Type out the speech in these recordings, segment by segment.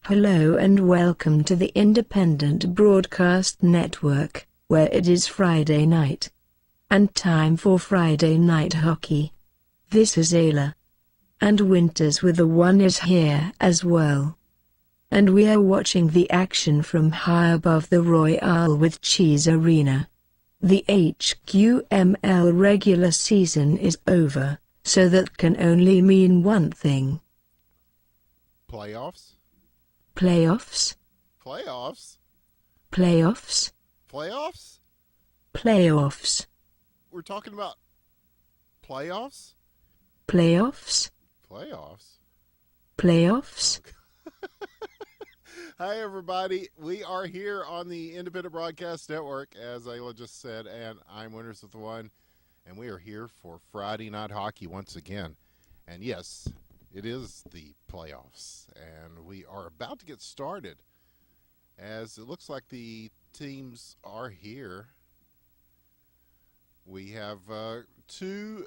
Hello and welcome to the Independent Broadcast Network, where it is Friday night. And time for Friday night hockey. This is Aila. And Winters with the One is here as well. And we are watching the action from high above the Royal with Cheese Arena. The HQML regular season is over, so that can only mean one thing. Playoffs? Playoffs? Playoffs? Playoffs? Playoffs? Playoffs. We're talking about playoffs? Playoffs? Playoffs? Playoffs? Hi, everybody. We are here on the Independent Broadcast Network, as Aila just said, and I'm Winters with the One, and we are here for Friday Night Hockey once again. And yes, it is the playoffs, and we are about to get started, as it looks like the teams are here. We have two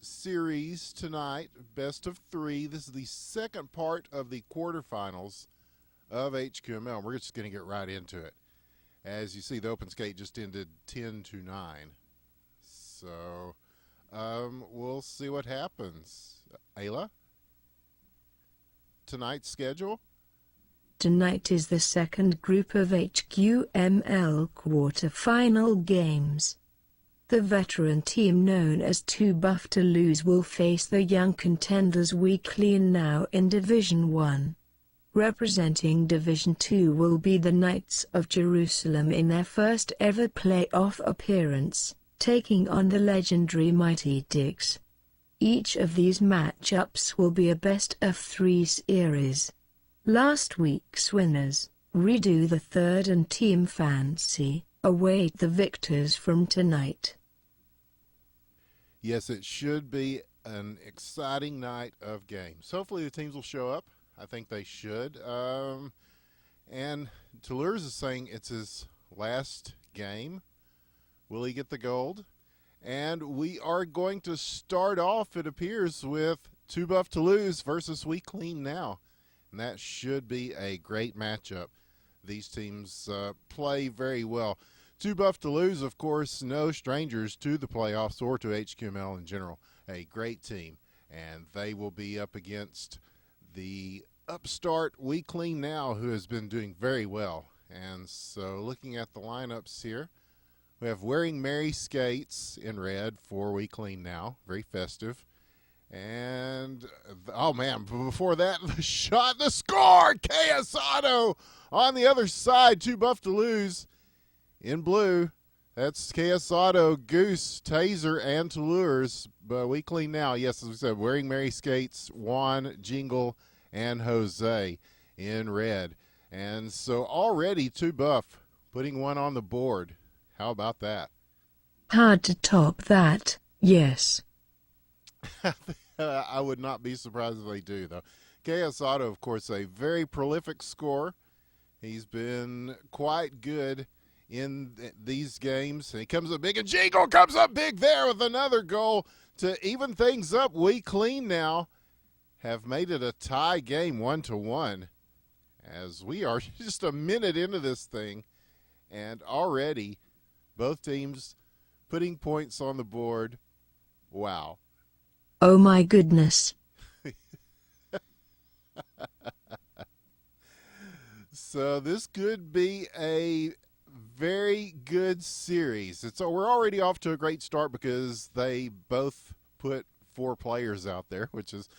series tonight, best of three. This is the second part of the quarterfinals of HQML. We're just going to get right into it. As you see, the open skate just ended 10-9. So we'll see what happens. Aila? Tonight's schedule? Tonight is the second group of HQML quarterfinal games. The veteran team known as Too Buff to Lose will face the young contenders We Clean Now in Division 1. Representing Division 2 will be the Knights of Jerusalem in their first ever playoff appearance, taking on the legendary Mighty Ducks. Each of these matchups will be a best-of-3 series. Last week's winners, redo the third and Team Fancy, await the victors from tonight. Yes, it should be an exciting night of games. Hopefully the teams will show up. I think they should. And Toulouse is saying it's his last game. Will he get the gold? And we are going to start off, it appears, with Too Buff to Lose versus We Clean Now. And that should be a great matchup. These teams play very well. Too Buff to Lose, of course, no strangers to the playoffs or to HQML in general. A great team. And they will be up against the upstart We Clean Now, who has been doing very well. And so looking at the lineups here, we have Wearing Merry Skates in red for We Clean Now. Very festive. And, oh man, before that, the shot, the score! KS Auto on the other side. Too Buff to Lose in blue. That's KS Auto, Goose, Taser, and Toulouse. But We Clean Now, yes, as we said, Wearing Merry Skates, Juan, Jingle, and Jose in red. And so already Too Buff putting one on the board. How about that? Hard to top that, yes. I would not be surprised if they do, though. KS Auto, of course, a very prolific scorer. He's been quite good in these games. He comes up big, and Jingle comes up big there with another goal to even things up. We Clean Now have made it a tie game 1-1, as we are just a minute into this thing, and already both teams putting points on the board. Wow. Oh my goodness. So this could be a very good series. We're already off to a great start because they both put 4 players out there, which is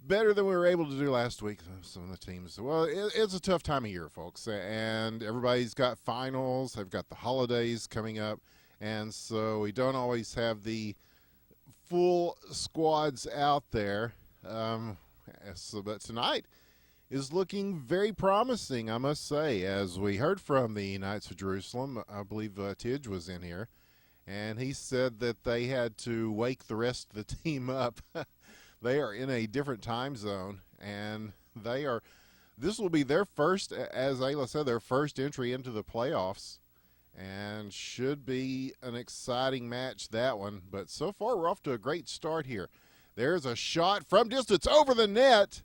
better than we were able to do last week. Some of the teams, well, it's a tough time of year, folks, and everybody's got finals. They've got the holidays coming up, and so we don't always have the full squads out there. But tonight is looking very promising, I must say, as we heard from the Knights of Jerusalem. I believe Tidge was in here, and he said that they had to wake the rest of the team up. They are in a different time zone, and this will be their first, as Aila said, their first entry into the playoffs, and should be an exciting match, that one. But so far, we're off to a great start here. There's a shot from distance over the net,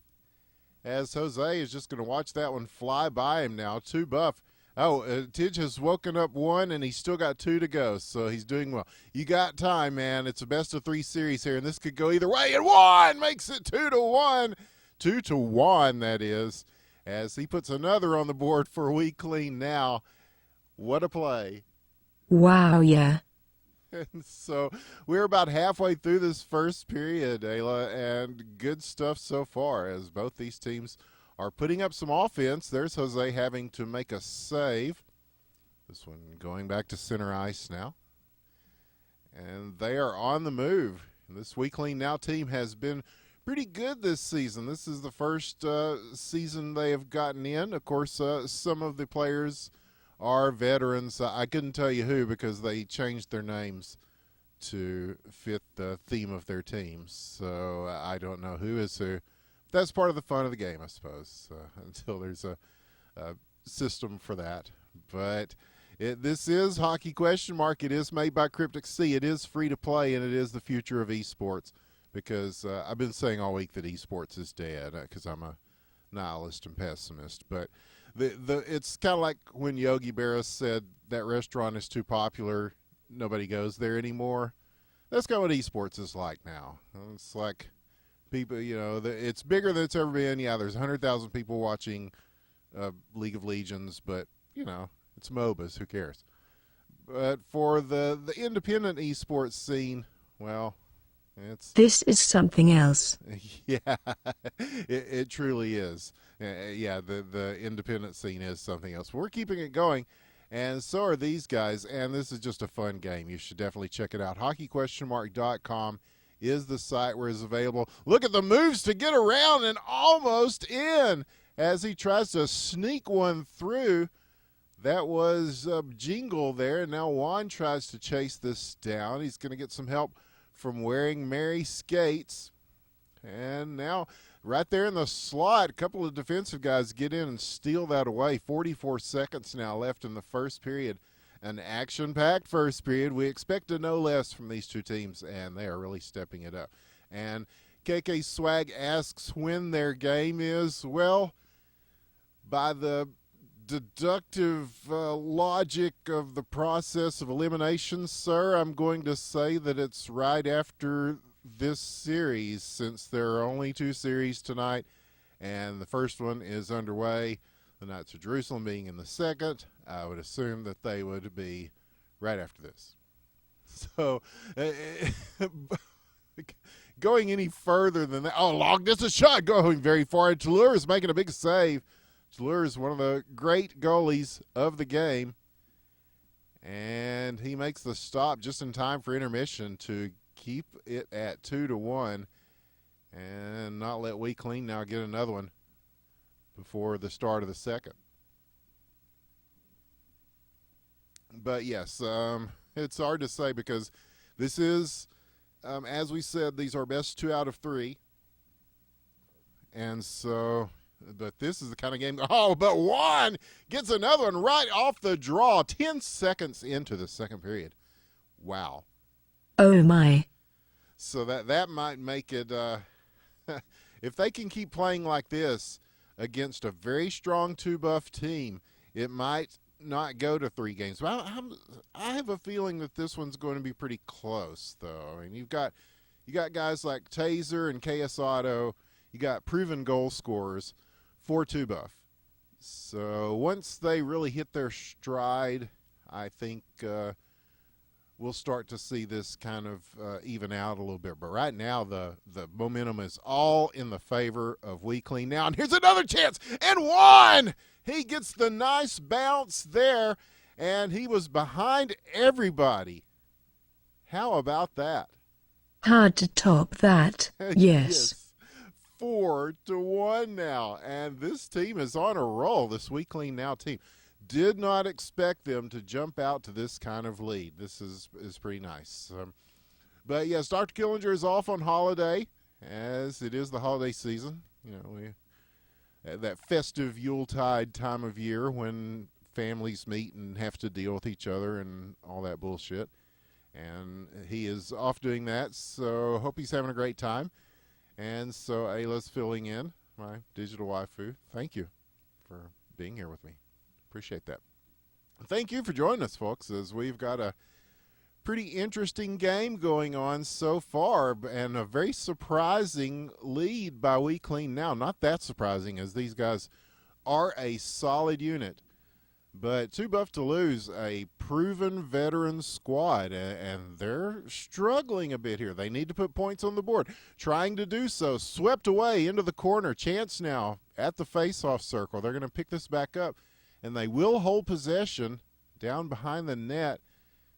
as Jose is just going to watch that one fly by him now. 2 buff. Oh, Tidge has woken up 1, and he's still got 2 to go, so he's doing well. You got time, man. It's a best-of-3 series here, and this could go either way, and 1 makes it 2-1. 2-1, that is, as he puts another on the board for We Clean now. What a play. Wow, yeah. And so we're about halfway through this first period, Ayla, and good stuff so far as both these teams are putting up some offense. There's Jose having to make a save. This one going back to center ice now. And they are on the move. And this We Clean Now team has been pretty good this season. This is the first season they have gotten in. Of course, some of the players are veterans. I couldn't tell you who because they changed their names to fit the theme of their teams. So I don't know who is who. That's part of the fun of the game, I suppose, until there's a system for that. But this is Hockey Question Mark. It is made by Cryptic Sea. It is free to play, and it is the future of esports because I've been saying all week that esports is dead because I'm a nihilist and pessimist. But it's kind of like when Yogi Berra said that restaurant is too popular, nobody goes there anymore. That's kind of what esports is like now. It's like people, it's bigger than it's ever been. Yeah, there's 100,000 people watching League of Legends, but, it's MOBAs. Who cares? But for the independent esports scene, well, This is something else. Yeah, it truly is. Yeah, the independent scene is something else. We're keeping it going, and so are these guys, and this is just a fun game. You should definitely check it out. HockeyQuestionMark.com is the site where it's available. Look at the moves to get around and almost in as he tries to sneak one through. That was Jingle there, and now Juan tries to chase this down. He's going to get some help from wearing Mary skates. And now right there in the slot, a couple of defensive guys get in and steal that away. 44 seconds now left in the first period. An action-packed first period. We expect to know less from these two teams, and they are really stepping it up. And KK Swag asks when their game is. Well, by the deductive logic of the process of elimination, sir, I'm going to say that it's right after this series, since there are only 2 series tonight and the first one is underway, the Knights of Jerusalem being in the second. I would assume that they would be right after this. So going any further than that, long distance shot going very far, and Toulouse is making a big save. Toulouse is one of the great goalies of the game, and he makes the stop just in time for intermission to keep it at 2-1 and not let We Clean now get another one before the start of the second. But yes, it's hard to say because this is, as we said, these are best 2 out of 3, and so. But this is the kind of game. But Juan gets another one right off the draw. 10 seconds into the second period. Wow. Oh my. So that might make it. If they can keep playing like this against a very strong 2-buff team, it might not go to 3 games. But I have a feeling that this one's going to be pretty close, though. I mean, you got guys like Taser and KS Auto. You got proven goal scorers for 2-buff. So once they really hit their stride, I think we'll start to see this kind of even out a little bit. But right now, the momentum is all in the favor of We Clean Now. And here's another chance. And Juan! He gets the nice bounce there, and he was behind everybody. How about that? Hard to top that. Yes. Yes. 4-1 now, and this team is on a roll. This We Clean Now team did not expect them to jump out to this kind of lead. This is pretty nice. But yes, Dr. Killinger is off on holiday, as it is the holiday season. That festive Yuletide time of year when families meet and have to deal with each other and all that bullshit. And he is off doing that, so hope he's having a great time. And so Aila's filling in my digital waifu. Thank you for being here with me. Appreciate that. Thank you for joining us, folks, as we've got a pretty interesting game going on so far, and a very surprising lead by We Clean Now. Not that surprising, as these guys are a solid unit. But Too Buff to Lose, a proven veteran squad, and they're struggling a bit here. They need to put points on the board. Trying to do so. Swept away into the corner. Chance now at the face-off circle. They're going to pick this back up, and they will hold possession down behind the net.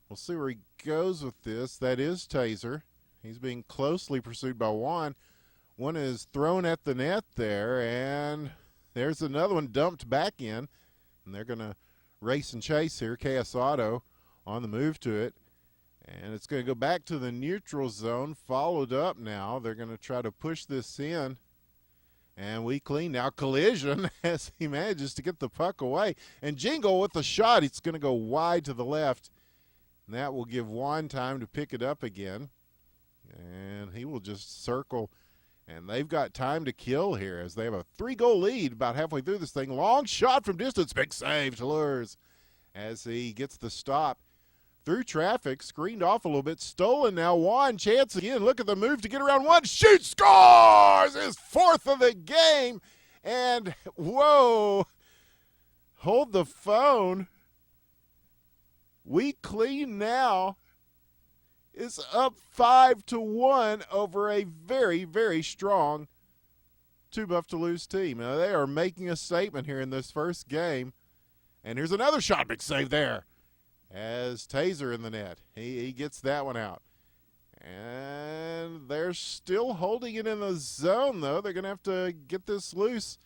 We'll see where he goes with this. That is Taser. He's being closely pursued by Juan. One is thrown at the net there, and there's another one dumped back in. And they're going to race and chase here. KS Auto on the move to it. And it's going to go back to the neutral zone, followed up now. They're going to try to push this in. And We Clean Now. Collision as he manages to get the puck away. And Jingle with the shot. It's going to go wide to the left. And that will give Juan time to pick it up again. And he will just circle. And they've got time to kill here as they have a 3-goal lead about halfway through this thing. Long shot from distance. Big save to Lures as he gets the stop through traffic. Screened off a little bit. Stolen now. Juan, chance again. Look at the move to get around one. Shoot, scores! His 4th of the game. And, whoa, hold the phone. We Clean Now is up 5-1 over a very, very strong Too Buff to Lose team. Now, they are making a statement here in this first game. And here's another shot. Big save there as Taser in the net. He gets that one out. And they're still holding it in the zone, though. They're going to have to get this loose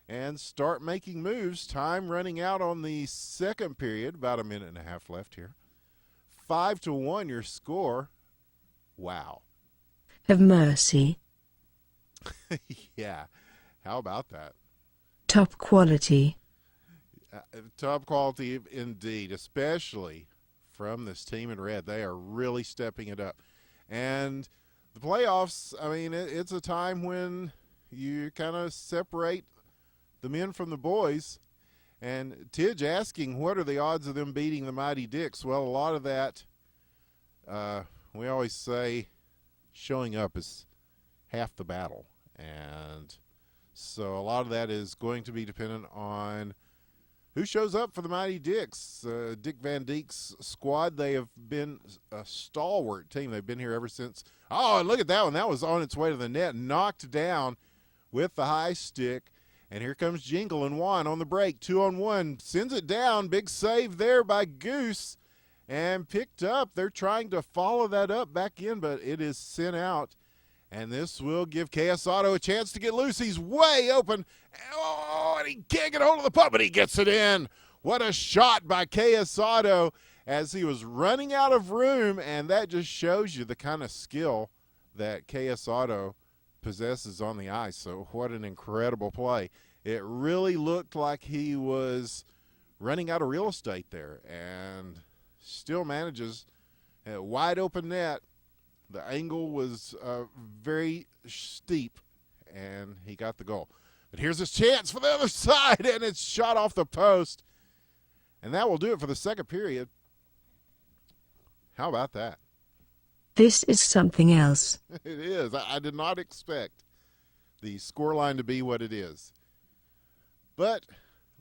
and start making moves. Time running out on the second period. About a minute and a half left here. 5-1 your score. Wow. Have mercy. Yeah. How about that? Top quality. Top quality indeed, especially from this team in red. They are really stepping it up. And the playoffs, I mean, it's a time when you kind of separate the men from the boys. And Tidge asking, what are the odds of them beating the Mighty Dicks? Well, a lot of that, we always say showing up is half the battle. And so a lot of that is going to be dependent on who shows up for the Mighty Dicks. Dick Van Dyke's squad, they have been a stalwart team. They've been here ever since. Oh, and look at that one. That was on its way to the net, knocked down with the high stick. And here comes Jingle and Juan on the break. 2-on-1. Sends it down. Big save there by Goose. And picked up. They're trying to follow that up back in, but it is sent out. And this will give KS Auto a chance to get loose. He's way open. Oh, and he can't get a hold of the puck, but he gets it in. What a shot by KS Auto as he was running out of room. And that just shows you the kind of skill that KS Auto possesses on the ice. So what an incredible play. It really looked like he was running out of real estate there and still manages a wide open net. The angle was very steep and he got the goal. But here's his chance for the other side, and it's shot off the post. And that will do it for the second period. How about that? This is something else. It is. I did not expect the scoreline to be what it is. But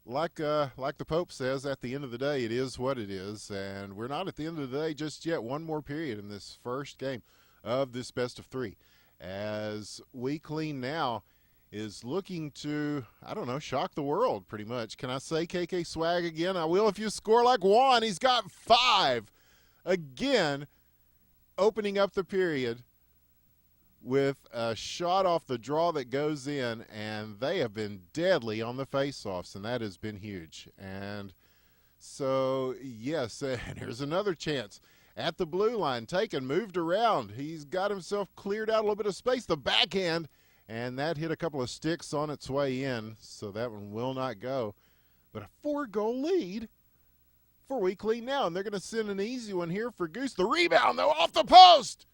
like the Pope says, at the end of the day, it is what it is. And we're not at the end of the day just yet. One more period in this first game of this best of three. As We Clean Now is looking to, I don't know, shock the world pretty much. Can I say KK Swag again? I will if you score like Juan. He's got 5 again. Opening up the period with a shot off the draw that goes in, and they have been deadly on the faceoffs, and that has been huge. And so, yes, and here's another chance at the blue line, taken, moved around. He's got himself cleared out a little bit of space, the backhand, and that hit a couple of sticks on its way in, so that one will not go. But a 4-goal lead for We Clean Now, and they're going to send an easy one here for Goose. The rebound, though, off the post.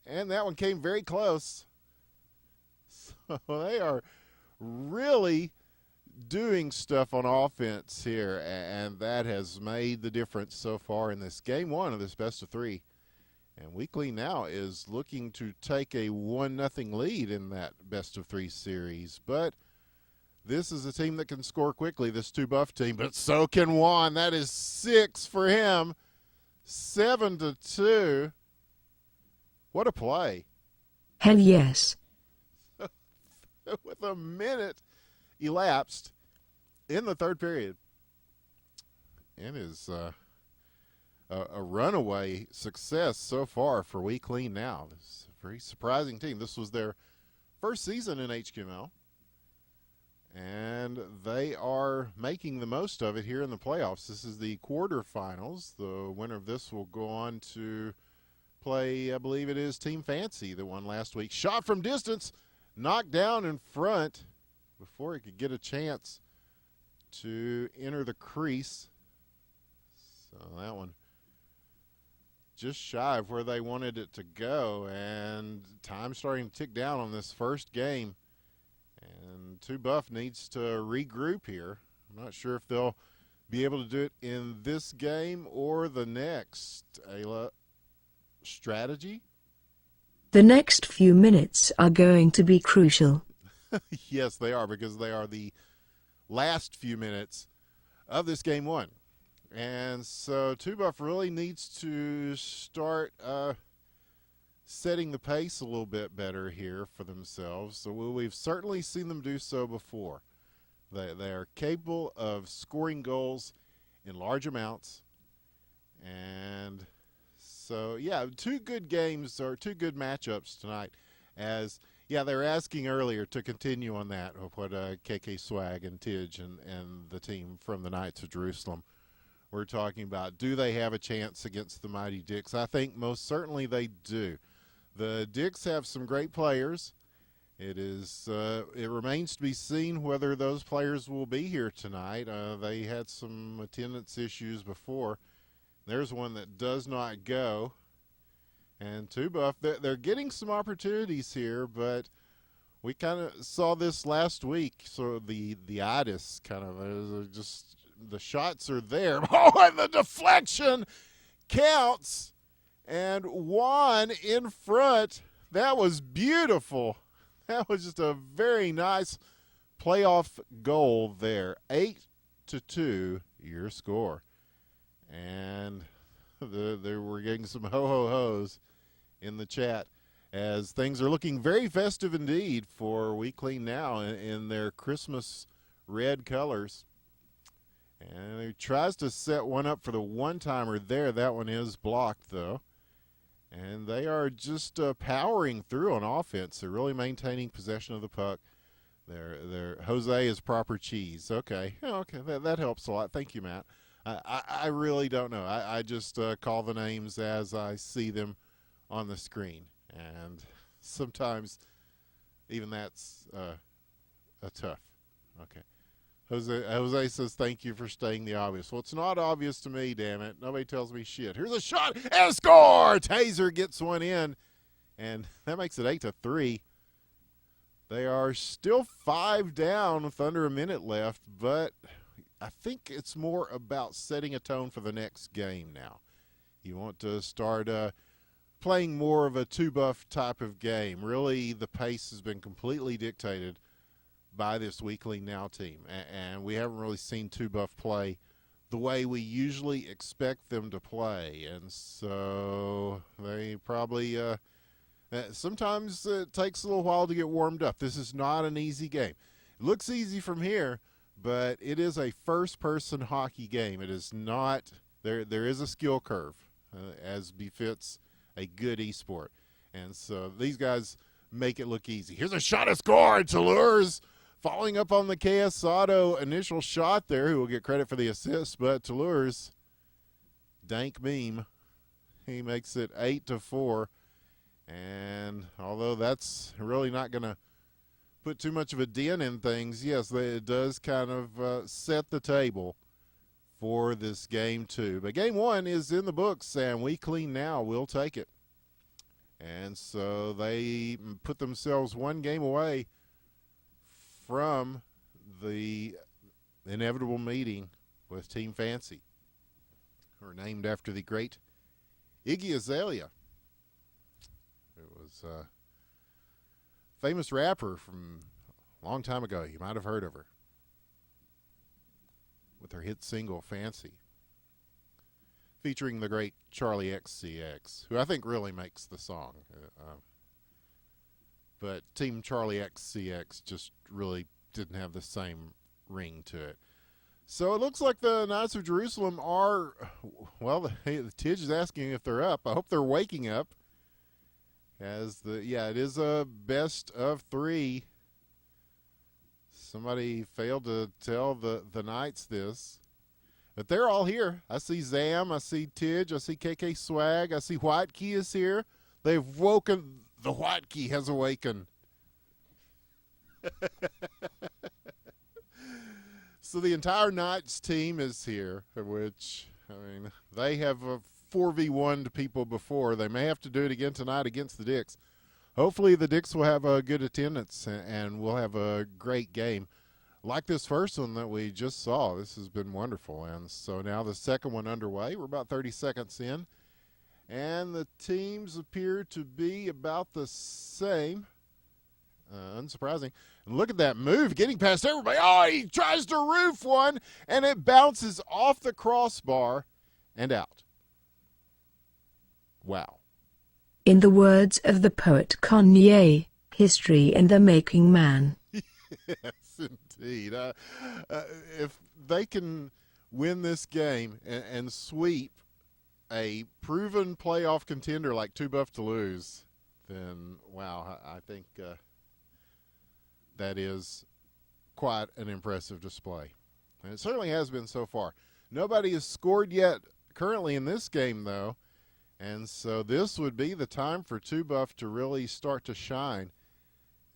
And that one came very close. So they are really doing stuff on offense here, and that has made the difference so far in this game one of this best of three. And Weekly now is looking to take a 1-0 lead in that best of three series. But this is a team that can score quickly, this two buff team, but so can Juan. That is 6 for him. 7-2. What a play. Hell yes. With a minute elapsed in the third period. It is a runaway success so far for We Clean Now. It's a very surprising team. This was their first season in HQML, and they are making the most of it here in the playoffs. This is the quarterfinals. The winner of this will go on to play, I believe it is Team Fancy, the one last week. Shot from distance, knocked down in front before he could get a chance to enter the crease. So that one just shy of where they wanted it to go, and time starting to tick down on this first game. And Two Buff needs to regroup here. I'm not sure if they'll be able to do it in this game or the next. Aila, strategy? The next few minutes are going to be crucial. Yes, they are, because they are the last few minutes of this game one. And so Two Buff really needs to start setting the pace a little bit better here for themselves. So we've certainly seen them do so before. They are capable of scoring goals in large amounts. And so, yeah, two good games or two good matchups tonight. As, yeah, they were asking earlier to continue on that of what KK Swag and Tidge and the team from the Knights of Jerusalem we're talking about. Do they have a chance against the Mighty Dicks? I think most certainly they do. The Dicks have some great players. It remains to be seen whether those players will be here tonight. They had some attendance issues before. There's one that does not go. And Two Buff, they're getting some opportunities here, but we kind of saw this last week. So the itis kind of just the shots are there. Oh, and the deflection counts. And Juan in front. That was beautiful. That was just a very nice playoff goal there. 8-2, your score. And we're getting some ho-ho-hos in the chat as things are looking very festive indeed for We Clean Now in their Christmas red colors. And he tries to set one up for the one-timer there. That one is blocked, though. And they are just powering through on offense. They're really maintaining possession of the puck. Jose is proper cheese. Okay. Okay, that helps a lot. Thank you, Matt. I really don't know. I just call the names as I see them on the screen. And sometimes even that's a tough. Okay. Jose says, thank you for stating the obvious. Well, it's not obvious to me, damn it. Nobody tells me shit. Here's a shot and a score. Taser gets one in, and that makes it 8-3. They are still 5 down with under a minute left, but I think it's more about setting a tone for the next game now. You want to start playing more of a Two Buff type of game. Really, the pace has been completely dictated by this We Clean Now team, and we haven't really seen Two Buff play the way we usually expect them to play, and so they probably sometimes it takes a little while to get warmed up. This is not an easy game. It looks easy from here, but it is a first-person hockey game. It is not there is a skill curve as befits a good esport, and so these guys make it look easy. Here's a shot, a score. Toulouse following up on the KS Auto initial shot there, who will get credit for the assist, but Toulouse, dank meme, he makes it 8-4. And although that's really not going to put too much of a dent in things, yes, it does kind of set the table for this game two. But game one is in the books, and We Clean Now will take it. And so they put themselves one game away from the inevitable meeting with Team Fancy, who are named after the great Iggy Azalea. It was a famous rapper from a long time ago. You might have heard of her with her hit single Fancy, featuring the great Charlie XCX, who I think really makes the song. But Team Charlie XCX just really didn't have the same ring to it. So it looks like the Knights of Jerusalem are, well, the Tidge is asking if they're up. I hope they're waking up. It is a best of 3. Somebody failed to tell the Knights this. But they're all here. I see Zam, I see Tidge, I see KK Swag, I see White Key is here. They've woken, the White Key has awakened. So the entire Knights team is here, which, I mean, they have a 4v1'd people before. They may have to do it again tonight against the Dicks. Hopefully the Dicks will have a good attendance and we'll have a great game. Like this first one that we just saw, this has been wonderful. And so now the second one underway. We're about 30 seconds in. And the teams appear to be about the same. Unsurprising. And look at that move, getting past everybody. Oh, he tries to roof one, and it bounces off the crossbar and out. Wow. In the words of the poet Kanye, history in the making, man. Yes, indeed. If they can win this game and sweep a proven playoff contender like Too Buff to Lose, then, wow, I think that is quite an impressive display. And it certainly has been so far. Nobody has scored yet currently in this game, though, and so this would be the time for Too Buff to really start to shine.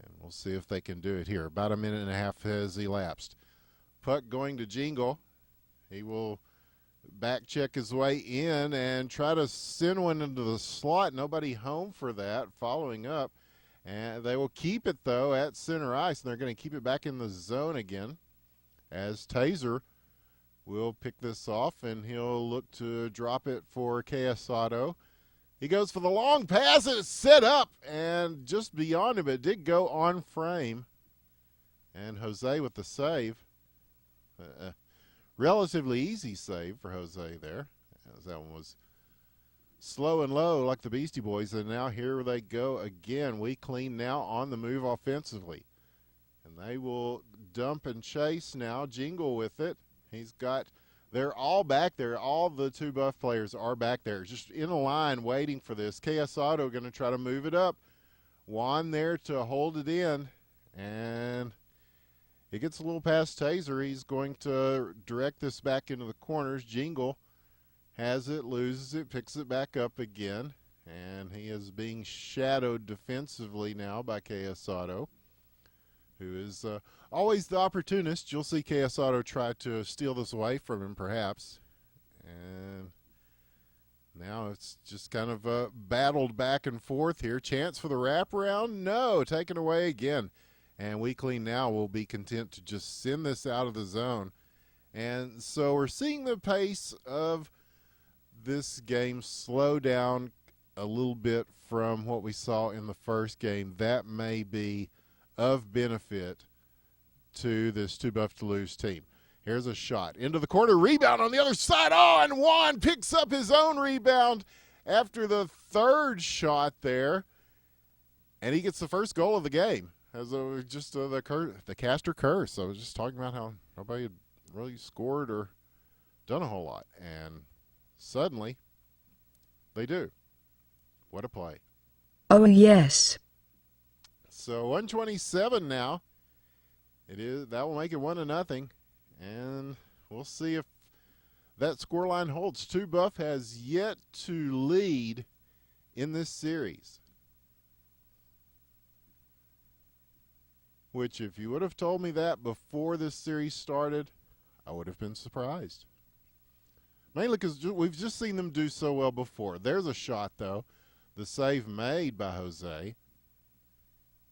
And we'll see if they can do it here. About a minute and a half has elapsed. Puck going to Jingle. He will back check his way in and try to send one into the slot. Nobody home for that. Following up. And they will keep it, though, at center ice. And they're going to keep it back in the zone again as Taser will pick this off. And he'll look to drop it for KS Auto. He goes for the long pass, and it's set up, and just beyond him, it did go on frame. And Jose with the save. Relatively easy save for Jose there, as that one was slow and low like the Beastie Boys. And now here they go again. We clean now on the move offensively. And they will dump and chase now. Jingle with it. They're all back there. All the Too Buff players are back there, just in a line waiting for this. KS Auto going to try to move it up. Juan there to hold it in, and it gets a little past Taser. He's going to direct this back into the corners. Jingle has it, loses it, picks it back up again, and he is being shadowed defensively now by KS Auto, who is always the opportunist. You'll see KS Auto try to steal this away from him, perhaps. And now it's just kind of battled back and forth here. Chance for the wraparound? No, taken away again. And Weekly now will be content to just send this out of the zone. And so we're seeing the pace of this game slow down a little bit from what we saw in the first game. That may be of benefit to this Too Buff to Lose team. Here's a shot into the corner, rebound on the other side. Oh, and Juan picks up his own rebound after the third shot there, and he gets the first goal of the game. As the caster curse. I was just talking about how nobody had really scored or done a whole lot, and suddenly they do. What a play! Oh yes. So 127 now. It is, that will make it 1-0, and we'll see if that scoreline holds. Too Buff has yet to lead in this series, which if you would have told me that before this series started, I would have been surprised. Mainly because we've just seen them do so well before. There's a shot, though. The save made by Jose.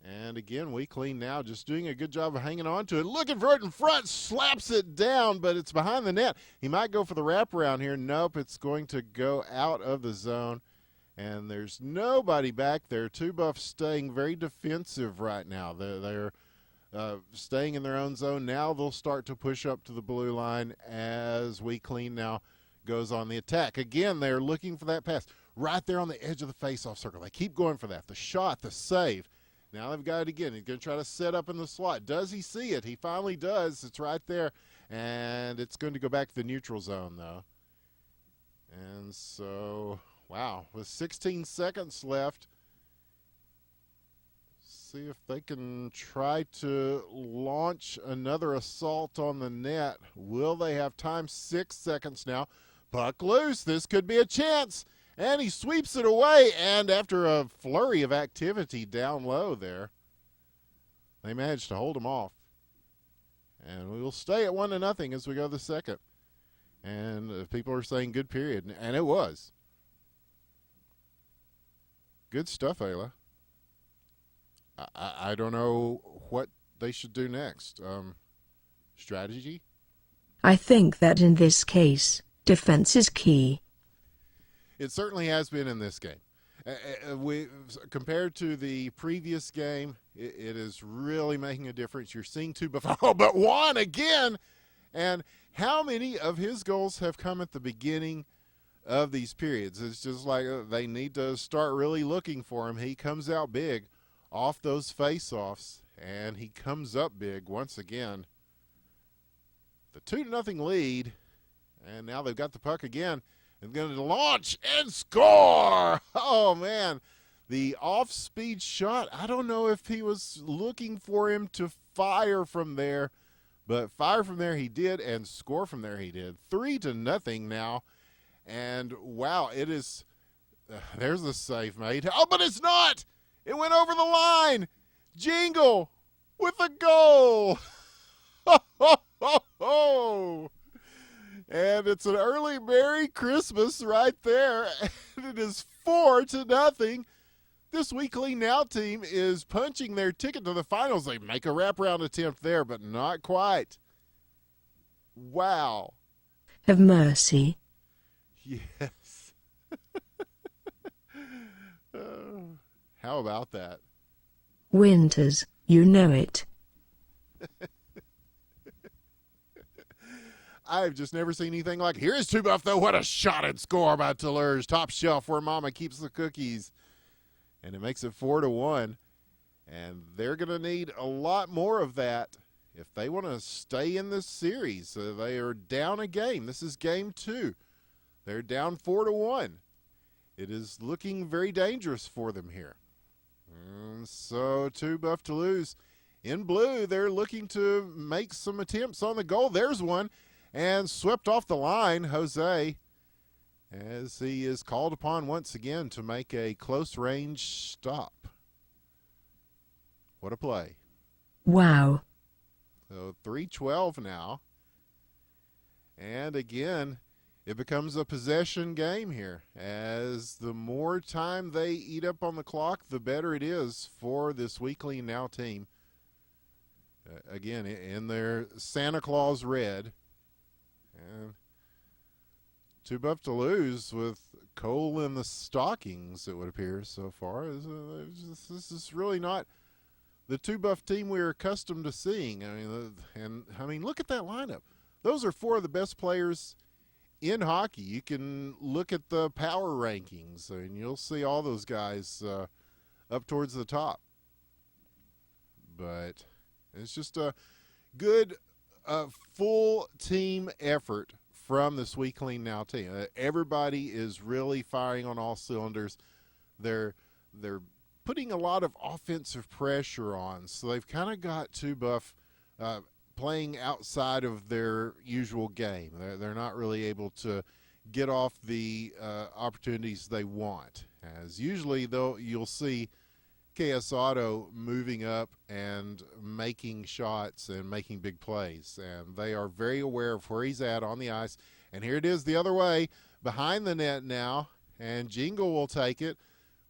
And again, We Clean Now just doing a good job of hanging on to it. Looking for it in front, slaps it down, but it's behind the net. He might go for the wraparound here. Nope, it's going to go out of the zone. And there's nobody back there. Two Buffs staying very defensive right now. They're staying in their own zone. Now they'll start to push up to the blue line as We Clean Now goes on the attack. Again, they're looking for that pass right there on the edge of the face-off circle. They keep going for that. The shot, the save. Now they've got it again. He's going to try to set up in the slot. Does he see it? He finally does. It's right there. And it's going to go back to the neutral zone, though. And so, wow, with 16 seconds left, see if they can try to launch another assault on the net. Will they have time? 6 seconds now. Puck loose. This could be a chance. And he sweeps it away, and after a flurry of activity down low there, they managed to hold him off. And we will stay at 1-0 as we go to the second. And people are saying good period, and it was. Good stuff, Aila. I don't know what they should do next. Strategy? I think that in this case, defense is key. It certainly has been in this game. Compared to the previous game, it is really making a difference. You're seeing two Buffalo, but one again. And how many of his goals have come at the beginning of these periods? It's just like they need to start really looking for him. He comes out big off those face-offs, and he comes up big once again. The 2-0 lead, and now they've got the puck again. And going to launch and score. Oh, man. The off-speed shot, I don't know if he was looking for him to fire from there, but fire from there he did, and score from there he did. 3-0 now. And, wow, it is there's the save made. Oh, but it's not. It went over the line. Jingle with a goal. Ho, ho, ho, ho. And it's an early Merry Christmas right there. And it is 4-0. This We Clean Now team is punching their ticket to the finals. They make a wraparound attempt there, but not quite. Wow. Have mercy. Yes. How about that? Winters, you know it. I've just never seen anything like it. Here's Two Buff, though. What a shot and score by Toulouse. Top shelf where Mama keeps the cookies. And it makes it 4-1. And they're going to need a lot more of that if they want to stay in this series. They are down a game. This is game 2. They're down 4-1. It is looking very dangerous for them here. And so Two Buff Toulouse in blue. They're looking to make some attempts on the goal. There's one. And swept off the line, Jose, as he is called upon once again to make a close-range stop. What a play. Wow. So 3:12 now. And again, it becomes a possession game here. As the more time they eat up on the clock, the better it is for this We Clean Now team. Again, in their Santa Claus red. And Two Buff Toulouse with coal in the stockings, it would appear so far. This is really not the Two Buff team we're accustomed to seeing. I mean, look at that lineup. Those are 4 of the best players in hockey. You can look at the power rankings, and you'll see all those guys up towards the top. But it's just a good full team effort from this We Clean Now team. Everybody is really firing on all cylinders. They're putting a lot of offensive pressure on, so they've kind of got Two Buff playing outside of their usual game. They're not really able to get off the opportunities they want. As usually, though, you'll see KS Auto moving up and making shots and making big plays. And they are very aware of where he's at on the ice. And here it is the other way, behind the net now. And Jingle will take it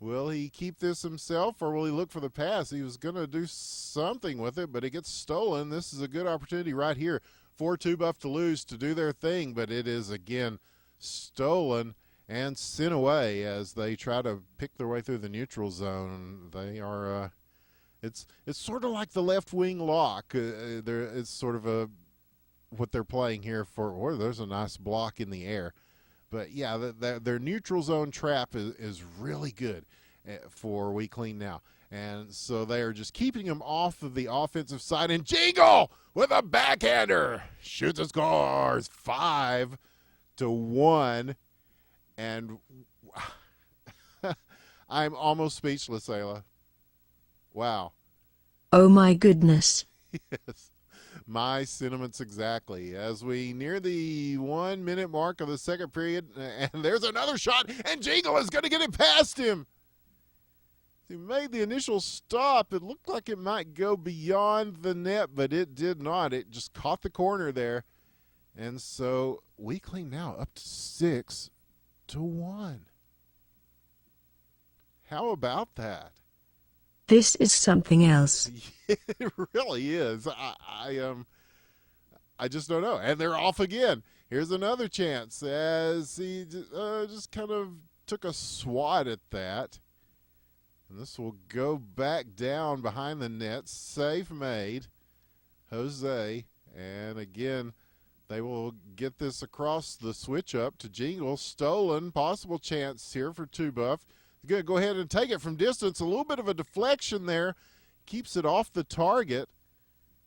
Will he keep this himself or will he look for the pass? He was going to do something with it, but it gets stolen. This is a good opportunity right here for Two Buff to lose to do their thing, but it is again stolen and sent away as they try to pick their way through the neutral zone. They are it's sort of like the left wing lock. It's sort of a what they're playing here for. Or there's a nice block in the air. But yeah, their neutral zone trap is really good for We Clean Now. And so they are just keeping them off of the offensive side. And Jingle with a backhander shoots and scores 5-1. And I'm almost speechless, Aila. Wow. Oh my goodness. Yes. My sentiments exactly. As we near the 1 minute mark of the second period, and there's another shot, and Jingle is going to get it past him. He made the initial stop. It looked like it might go beyond the net, but it did not. It just caught the corner there. And so We Clean Now up to 6-1. How about that? This is something else. It really is. I just don't know. And they're off again. Here's another chance as he just kind of took a swat at that. And this will go back down behind the net. Save made. Jose. And again, they will get this across the switch up to Jingle. Stolen. Possible chance here for Two Buff. Going to go ahead and take it from distance. A little bit of a deflection there. Keeps it off the target.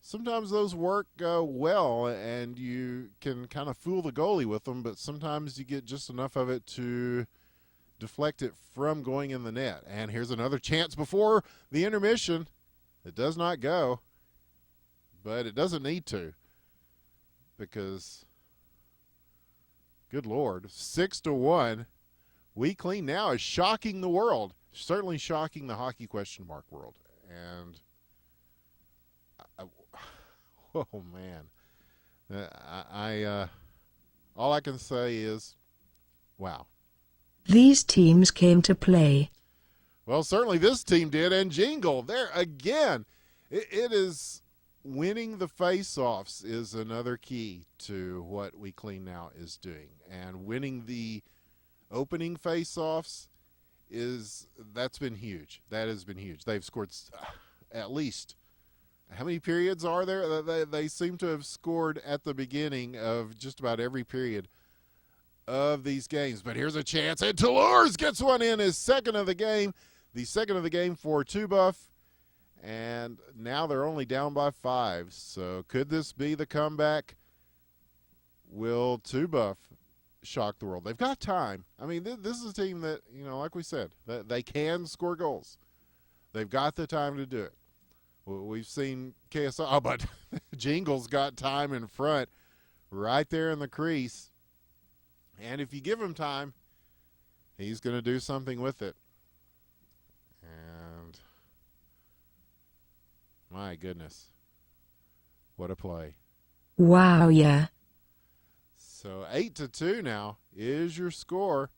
Sometimes those work well, and you can kind of fool the goalie with them, but sometimes you get just enough of it to deflect it from going in the net. And here's another chance before the intermission. It does not go, but it doesn't need to because, good Lord, 6-1. We Clean Now is shocking the world, certainly shocking the hockey question mark world. And, oh, man. All I can say is, wow. These teams came to play. Well, certainly this team did, and Jingle, there again. It is winning the face-offs is another key to what We Clean Now is doing. And winning the opening face-offs that's been huge. That has been huge. They've scored at least, how many periods are there? They seem to have scored at the beginning of just about every period of these games. But here's a chance, and Toulouse gets one in, his second of the game. The second of the game for Two Buff. And now they're only down by 5. So could this be the comeback? Will Two Buff shock the world? They've got time. I mean, this is a team that, like we said, that they can score goals. They've got the time to do it. We've seen KSI, but Jingle's got time in front right there in the crease. And if you give him time, he's going to do something with it. And my goodness, what a play. Wow, yeah. So 8-2 now is your score.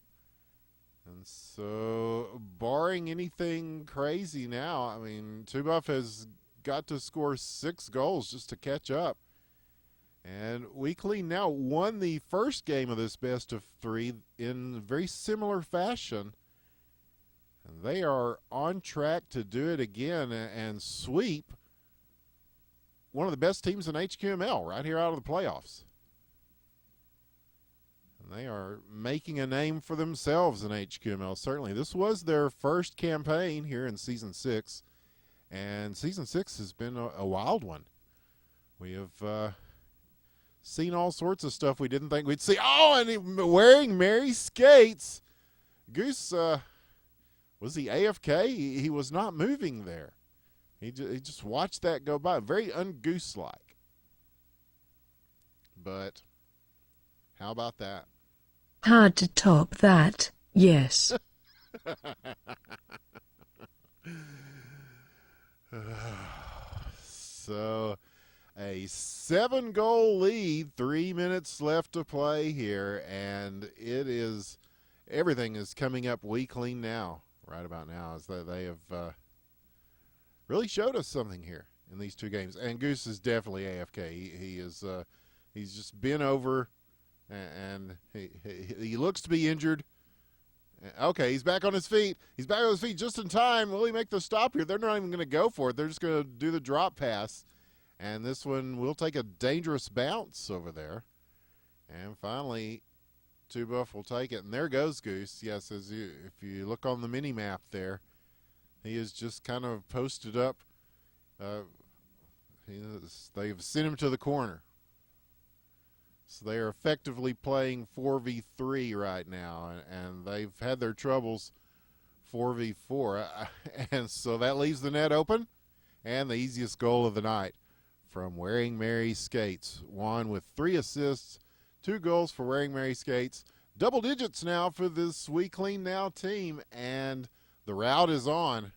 And so barring anything crazy now, I mean, Two Buff has got to score 6 goals just to catch up. And We Clean Now won the first game of this best of 3 in very similar fashion. And they are on track to do it again and sweep one of the best teams in HQML right here out of the playoffs. They are making a name for themselves in HQML, certainly. This was their first campaign here in Season 6, and Season 6 has been a wild one. We have seen all sorts of stuff we didn't think we'd see. Oh, and wearing Mary skates. Goose, was he AFK? He was not moving there. He just watched that go by. Very un-Goose-like. But how about that? Hard to top that, yes. So a 7-goal lead, 3 minutes left to play here, and everything is coming up We Clean Now right about now is that they have really showed us something here in these two games. And Goose is definitely AFK. He is he's just been over, and he looks to be injured. Okay, he's back on his feet. He's back on his feet just in time. Will he make the stop here? They're not even going to go for it. They're just going to do the drop pass. And this one will take a dangerous bounce over there. And finally, Two Buff will take it. And there goes Goose. Yes, if you look on the mini map there, he is just kind of posted up. They've sent him to the corner. So they are effectively playing 4v3 right now, and they've had their troubles 4v4. And so that leaves the net open, and the easiest goal of the night from Wearing Mary Skates. Juan with 3 assists, 2 goals for Wearing Mary Skates. Double digits now for this We Clean Now team, and the route is on.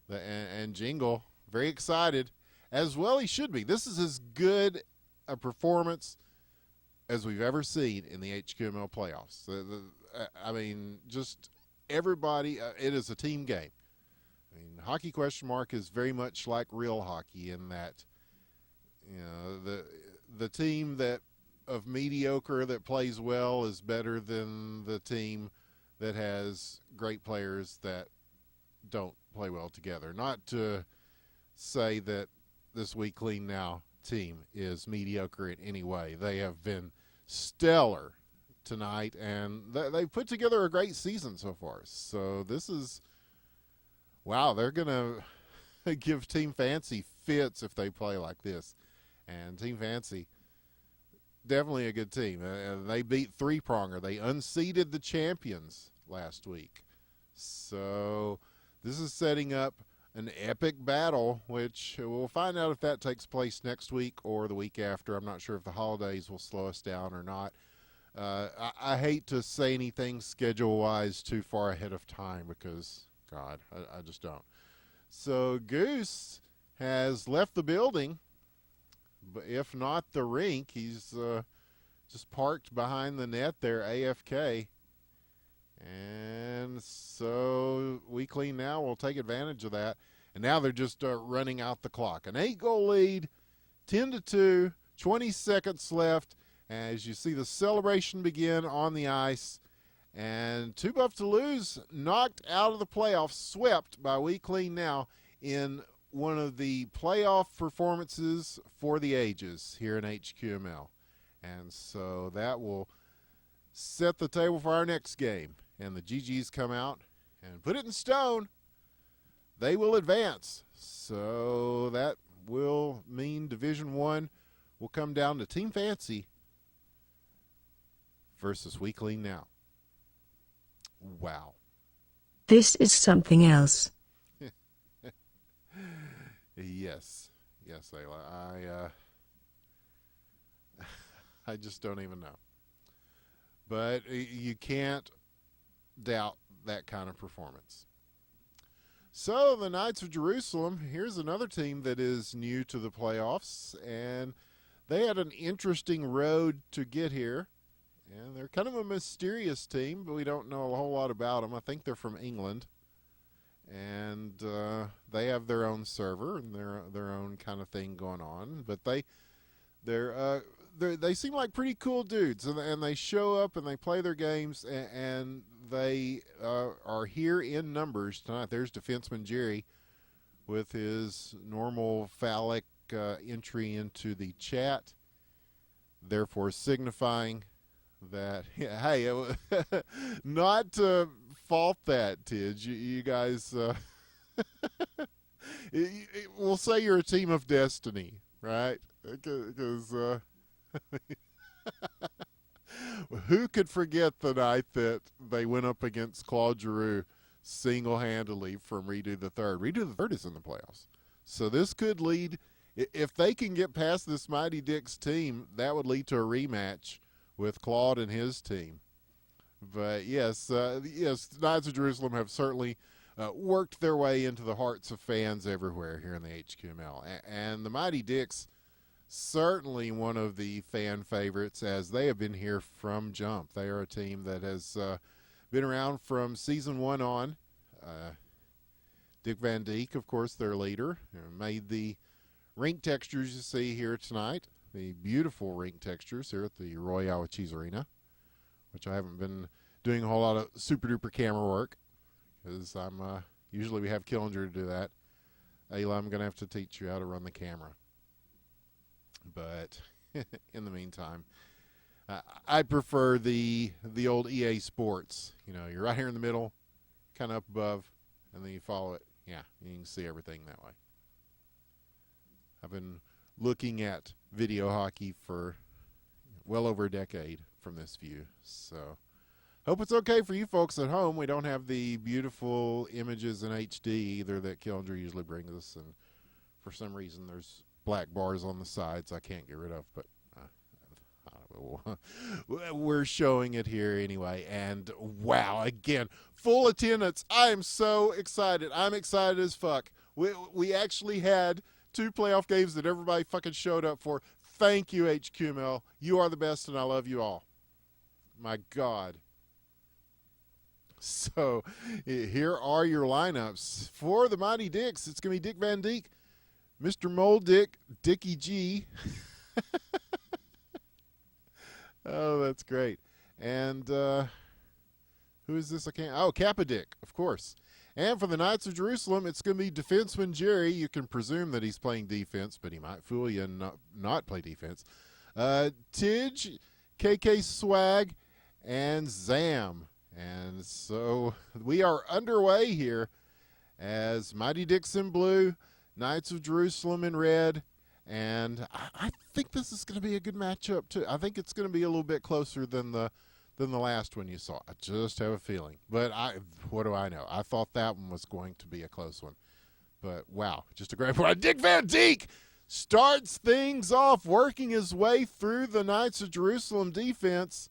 And Jingle, very excited, as well he should be. This is as good a performance as we've ever seen in the HQML playoffs. I mean, just everybody, it is a team game. I mean, Hockey Question Mark is very much like real hockey in that, you know, the team that of mediocre that plays well is better than the team that has great players that don't play well together. Not to say that this We Clean Now team is mediocre in any way. They have been stellar tonight, and they've put together a great season so far. So this is, wow, they're going to give Team Fancy fits if they play like this. And Team Fancy, definitely a good team. They beat Three Pronger. They unseated the champions last week. So this is setting up an epic battle, which we'll find out if that takes place next week or the week after. I'm not sure if the holidays will slow us down or not. I hate to say anything schedule-wise too far ahead of time because, God, I just don't. So Goose has left the building, but if not the rink, he's just parked behind the net there, AFK. And so We Clean Now will take advantage of that. And now they're just running out the clock. An 8-goal lead, 10-2, 20 seconds left. As you see the celebration begin on the ice. And Two Buff to Lose knocked out of the playoffs, swept by We Clean Now in one of the playoff performances for the ages here in HQML. And so that will set the table for our next game. And the GGs come out and put it in stone. They will advance. So that will mean Division 1 will come down to Team Fancy versus We Clean Now. Wow. This is something else. Yes, Aila. I just don't even know. But you can't doubt that kind of performance. So the Knights of Jerusalem, here's another team that is new to the playoffs, and they had an interesting road to get here. And they're kind of a mysterious team, but we don't know a whole lot about them. I think they're from England. And they have their own server and their own kind of thing going on. But they seem like pretty cool dudes, and they show up and they play their games, and they are here in numbers tonight. There's defenseman Jerry with his normal phallic entry into the chat, therefore signifying that, hey, not to fault that, Tidge. You guys, we'll say you're a team of destiny, right? Because who could forget the night that they went up against Claude Giroux single-handedly from Redo the Third? Redo the Third is in the playoffs. So this could lead, if they can get past this Mighty Dicks team, that would lead to a rematch with Claude and his team. But yes, the Knights of Jerusalem have certainly worked their way into the hearts of fans everywhere here in the HQML. And the Mighty Dicks, certainly one of the fan favorites, as they have been here from jump. They are a team that has been around from season 1 on. Dick Van Dyke, of course, their leader, made the rink textures you see here tonight. The beautiful rink textures here at the Royale Cheese Arena, which I haven't been doing a whole lot of super duper camera work because usually we have Killinger to do that. Aila, I'm going to have to teach you how to run the camera. But in the meantime, I prefer the old EA Sports. You know, you're right here in the middle, kind of up above, and then you follow it. Yeah, you can see everything that way. I've been looking at video hockey for well over a decade from this view. So hope it's okay for you folks at home. We don't have the beautiful images in HD either that Killinger usually brings us. And for some reason, there's black bars on the sides I can't get rid of. But we're showing it here anyway. And wow, again, full attendance. I am so excited. I'm excited as fuck. We actually had 2 playoff games that everybody fucking showed up for. Thank you, HQML. You are the best, and I love you all. My God. So here are your lineups. For the Mighty Dicks, it's going to be Dick Van Dyke, Mr. Moldick, Dickie G. Oh, that's great. And who is this? Kappa Dick, of course. And for the Knights of Jerusalem, it's going to be defenseman Jerry. You can presume that he's playing defense, but he might fool you and not play defense. Tidge, KK Swag, and Zam. And so we are underway here as Mighty Dicks in blue, Knights of Jerusalem in red. And I think this is going to be a good matchup, too. I think it's going to be a little bit closer than the last one you saw. I just have a feeling. But what do I know? I thought that one was going to be a close one. But, wow, just a great point. Dick Van Dyke starts things off, working his way through the Knights of Jerusalem defense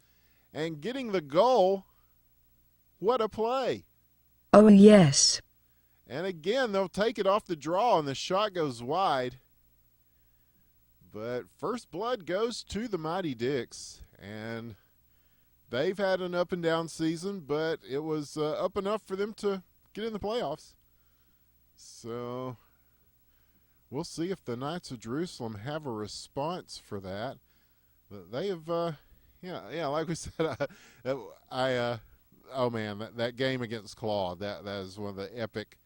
and getting the goal. What a play. Oh, yes. And, again, they'll take it off the draw, and the shot goes wide. But first blood goes to the Mighty Dicks, and they've had an up-and-down season, but it was up enough for them to get in the playoffs. So we'll see if the Knights of Jerusalem have a response for that. They have, like we said, oh, man, that game against Claw, that is one of the epic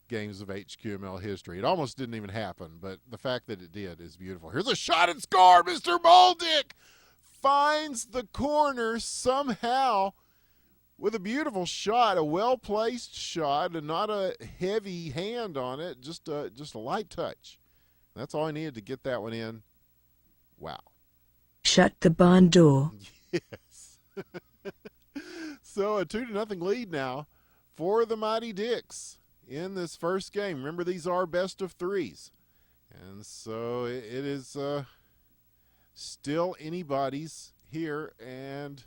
games of HQML history. It almost didn't even happen, but the fact that it did is beautiful. Here's a shot and score. Mr. Moldick finds the corner somehow with a beautiful shot, a well-placed shot, and not a heavy hand on it, just a light touch. That's all I needed to get that one in. Wow. Shut the barn door. Yes. So a 2-0 lead now for the Mighty Dicks in this first game. Remember, these are best of threes. And so it is still anybody's here. And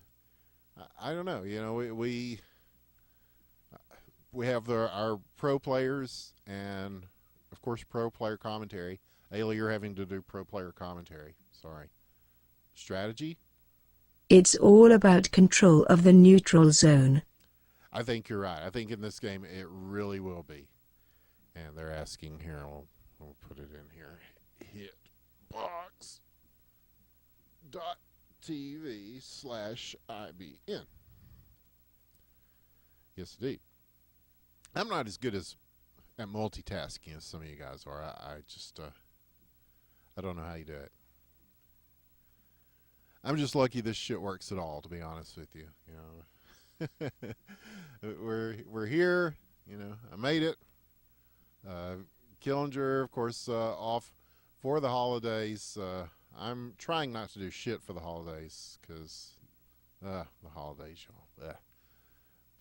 I don't know. You know, we have our pro players and, of course, pro player commentary. Aila, you're having to do pro player commentary. Sorry. Strategy? It's all about control of the neutral zone. I think you're right. I think in this game it really will be. And they're asking here, we'll put it in here, hitbox.tv/IBN. Yes, indeed. I'm not as good at multitasking as some of you guys are. I just, I don't know how you do it. I'm just lucky this shit works at all, to be honest with you. You know, we're here. You know, I made it. Killinger, of course, off for the holidays. I'm trying not to do shit for the holidays because the holidays, y'all.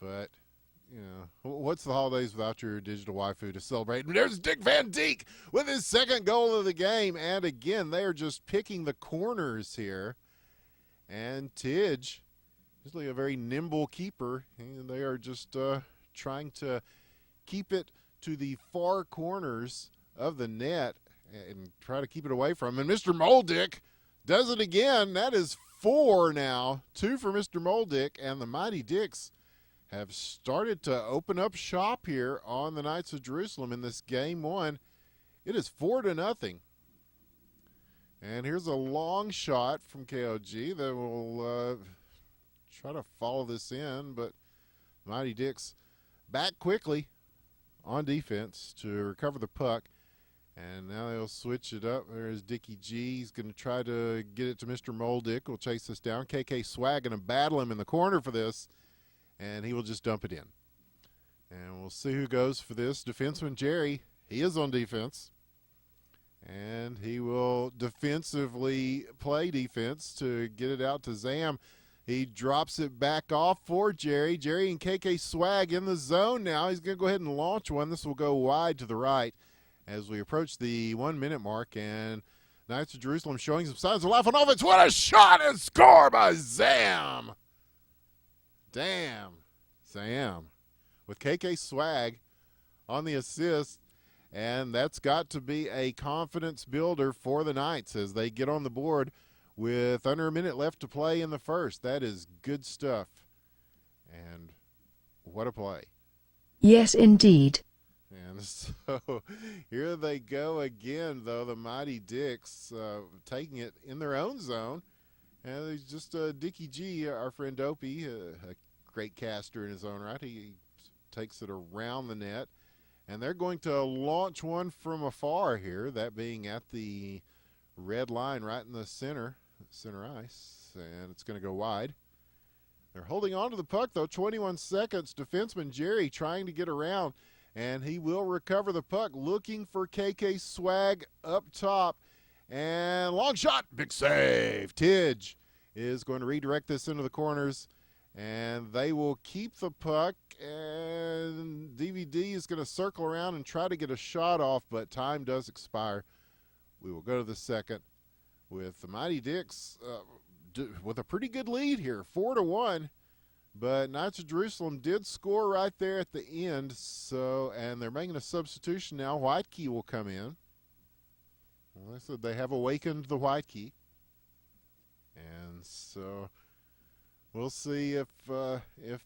But you know, what's the holidays without your digital waifu to celebrate? And there's Dick Van Dyke with his second goal of the game, and again, they are just picking the corners here. And Tidge, usually a very nimble keeper, and they are just trying to keep it to the far corners of the net and try to keep it away from him. And Mr. Moldick does it again. That is 4 now. 2 for Mr. Moldick, and the Mighty Dicks have started to open up shop here on the Knights of Jerusalem in this game one. It is 4-0. And here's a long shot from KOG that will try to follow this in, but Mighty Dicks back quickly on defense to recover the puck. And now they'll switch it up. There's Dickie G. He's going to try to get it to Mr. Moldick. Will chase this down. KK Swag going to battle him in the corner for this, and he will just dump it in. And we'll see who goes for this. Defenseman Jerry, he is on defense. And he will defensively play defense to get it out to Zam. He drops it back off for Jerry. Jerry and KK Swag in the zone now. He's going to go ahead and launch one. This will go wide to the right as we approach the 1 minute mark, and Knights of Jerusalem showing some signs of life on offense. What a shot and score by Zam! Damn. Zam with KK Swag on the assist, and that's got to be a confidence builder for the Knights as they get on the board with under a minute left to play in the first. That is good stuff. And what a play. Yes, indeed. And so here they go again, though, the Mighty Dicks taking it in their own zone. And there's just Dickie G, our friend Dopey, a great caster in his own right. He takes it around the net. And they're going to launch one from afar here, that being at the red line right in the center ice. And it's going to go wide. They're holding on to the puck, though. 21 seconds. Defenseman Jerry trying to get around. And he will recover the puck, looking for KK Swag up top. And long shot, big save. Tidge is going to redirect this into the corners, and they will keep the puck. And DVD is going to circle around and try to get a shot off, but time does expire. We will go to the second with the Mighty Dicks with a pretty good lead here, 4-1. But Knights of Jerusalem did score right there at the end, and they're making a substitution now. White Key will come in. Well, I said they have awakened the White Key. And so we'll see if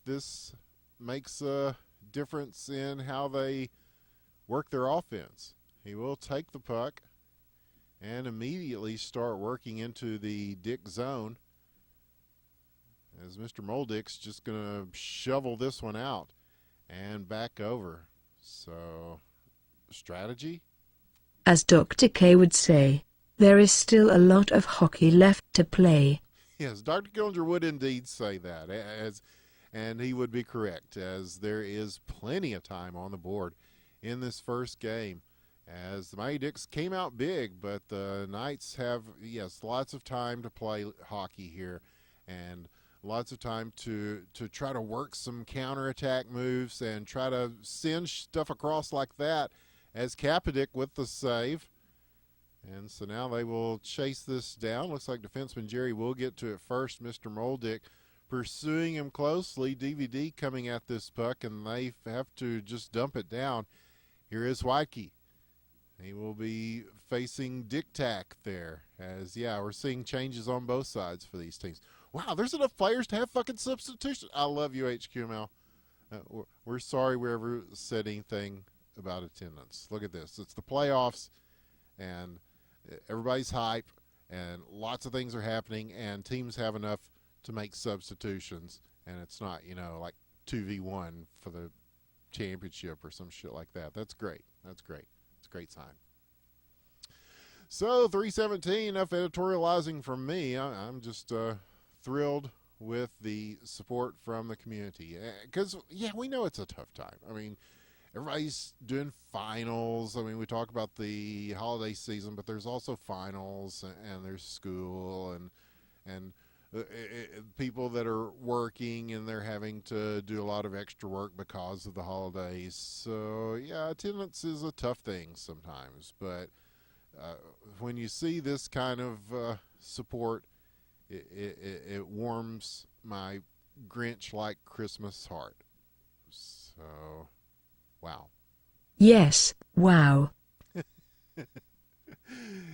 this makes a difference in how they work their offense. He will take the puck and immediately start working into the Dick zone, as Mr. Moldick's just going to shovel this one out and back over. So, strategy? As Dr. K would say, there is still a lot of hockey left to play. Yes, Dr. Killinger would indeed say that, and he would be correct, as there is plenty of time on the board in this first game, as the Mighty Dicks came out big, but the Knights have, yes, lots of time to play hockey here, and lots of time to try to work some counterattack moves and try to send stuff across like that, as Kapadik with the save. And so now they will chase this down. Looks like defenseman Jerry will get to it first. Mr. Moldick pursuing him closely. DVD coming at this puck, and they have to just dump it down. Here is Wyke. He will be facing Dick Tack there, as, yeah, we're seeing changes on both sides for these teams. Wow, there's enough players to have fucking substitution. I love you, HQML. We're sorry we ever said anything about attendance. Look at this. It's the playoffs, and everybody's hype, and lots of things are happening, and teams have enough to make substitutions, and it's not, like 2v1 for the championship or some shit like that. That's great. That's great. It's a great sign. So, 3:17, enough editorializing from me. I'm just thrilled with the support from the community, because yeah, we know it's a tough time. I mean, everybody's doing finals. I mean, we talk about the holiday season, but there's also finals, and there's school, and people that are working, and they're having to do a lot of extra work because of the holidays. So yeah, attendance is a tough thing sometimes, but when you see this kind of support, it warms my Grinch-like Christmas heart. So, wow. Yes, wow.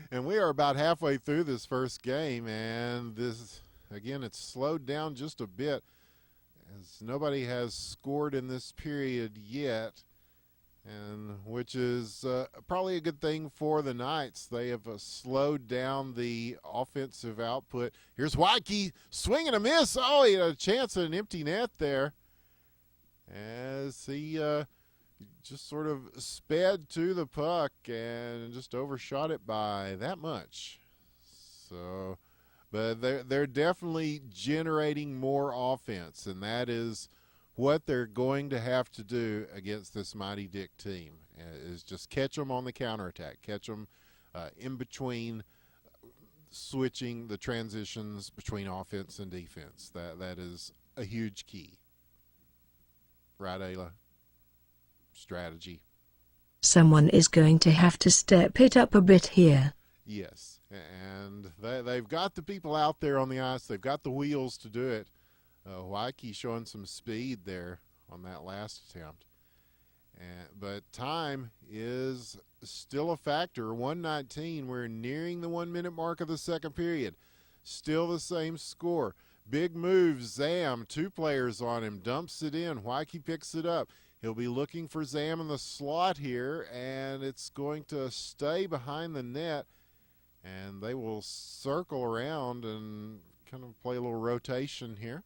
And we are about halfway through this first game, and this, again, it's slowed down just a bit. as nobody has scored in this period yet, and which is probably a good thing for the Knights. They have slowed down the offensive output. Here's Waikiki, swing and a miss. Oh, he had a chance at an empty net there as he just sort of sped to the puck and just overshot it by that much. So, but they're definitely generating more offense, and that is what they're going to have to do against this Mighty Dick team, is just catch them on the counterattack, catch them in between, switching the transitions between offense and defense. That is a huge key. Right, Aila? Strategy. Someone is going to have to step it up a bit here. Yes, and they've got the people out there on the ice. They've got the wheels to do it. Waikiki showing some speed there on that last attempt. But time is still a factor. 1:19. We're nearing the 1 minute mark of the second period. Still the same score. Big move. Zam, 2 players on him, dumps it in. Waikiki picks it up. He'll be looking for Zam in the slot here, and it's going to stay behind the net. And they will circle around and kind of play a little rotation here,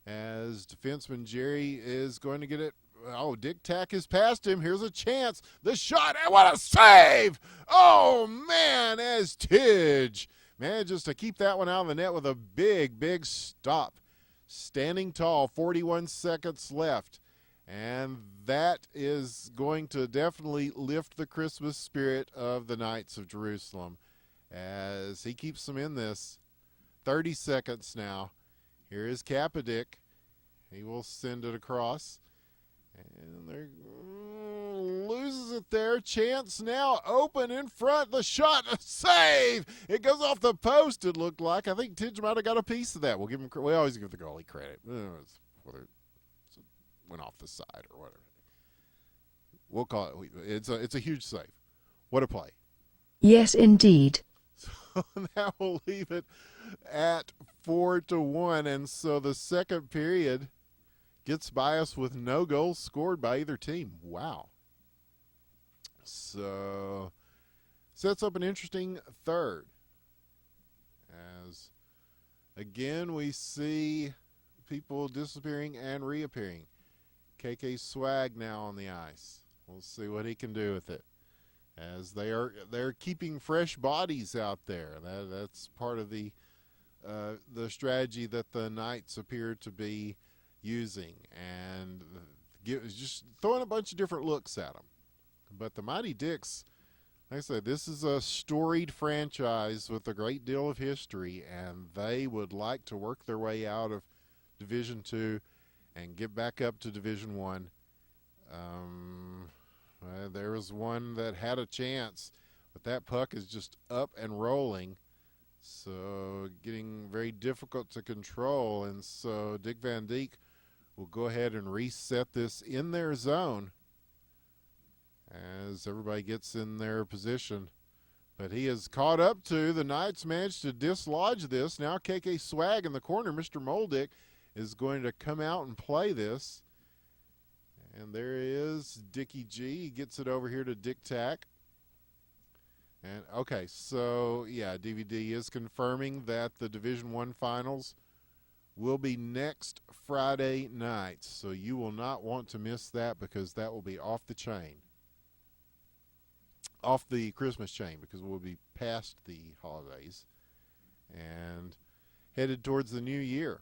as defenseman Jerry is going to get it. Oh, Dick Tack is past him. Here's a chance. The shot, and what a save! Oh, man, as Tidge manages to keep that one out of the net with a big, big stop. Standing tall, 41 seconds left. And that is going to definitely lift the Christmas spirit of the Knights of Jerusalem as he keeps them in this. 30 seconds now. Here is Kapadick. He will send it across. And there loses it there. Chance now open in front. The shot, a save. It goes off the post, it looked like. I think Tidge might have got a piece of that. We always give the goalie credit. Whether it went off the side or whatever. We'll call it. It's a huge save. What a play. Yes, indeed. So that will leave it at 4-1, and so the second period gets by us with no goals scored by either team. Wow. So sets up an interesting third, as again we see people disappearing and reappearing. KK Swag now on the ice. We'll see what he can do with it, as they're keeping fresh bodies out there. That's part of the strategy that the Knights appear to be using, and just throwing a bunch of different looks at them. But the Mighty Dicks, like I said, this is a storied franchise with a great deal of history, and they would like to work their way out of Division II and get back up to Division I. There was one that had a chance, but that puck is just up and rolling, so getting very difficult to control. And so Dick Van Dijk will go ahead and reset this in their zone as everybody gets in their position. But he is caught up to. The Knights managed to dislodge this. Now KK Swag in the corner. Mr. Moldick is going to come out and play this. And there he is, Dickie G. He gets it over here to Dick Tack. And okay, so yeah, DVD is confirming that the Division I finals will be next Friday night. So you will not want to miss that, because that will be off the chain. Off the Christmas chain, because we'll be past the holidays and headed towards the new year.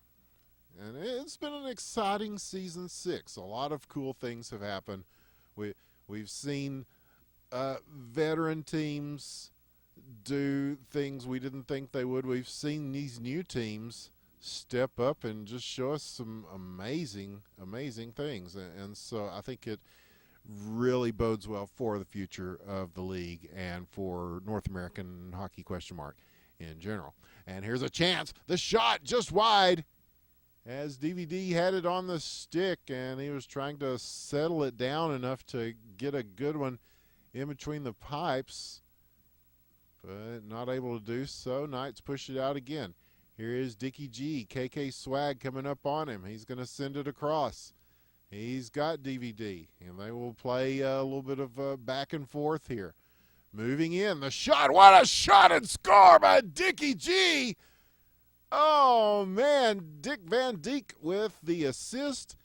And it's been an exciting season 6. A lot of cool things have happened. We've seen veteran teams do things we didn't think they would. We've seen these new teams step up and just show us some amazing, amazing things. And so I think it really bodes well for the future of the league and for North American hockey in general. And here's a chance. The shot just wide, as DVD had it on the stick, and he was trying to settle it down enough to get a good one in between the pipes, but not able to do so. Knights push it out again. Here is Dickie G. KK Swag coming up on him. He's going to send it across. He's got DVD, and they will play a little bit of back and forth here. Moving in, the shot. What a shot and score by Dickie G. Oh, man. Dick Van Dijk with the assist,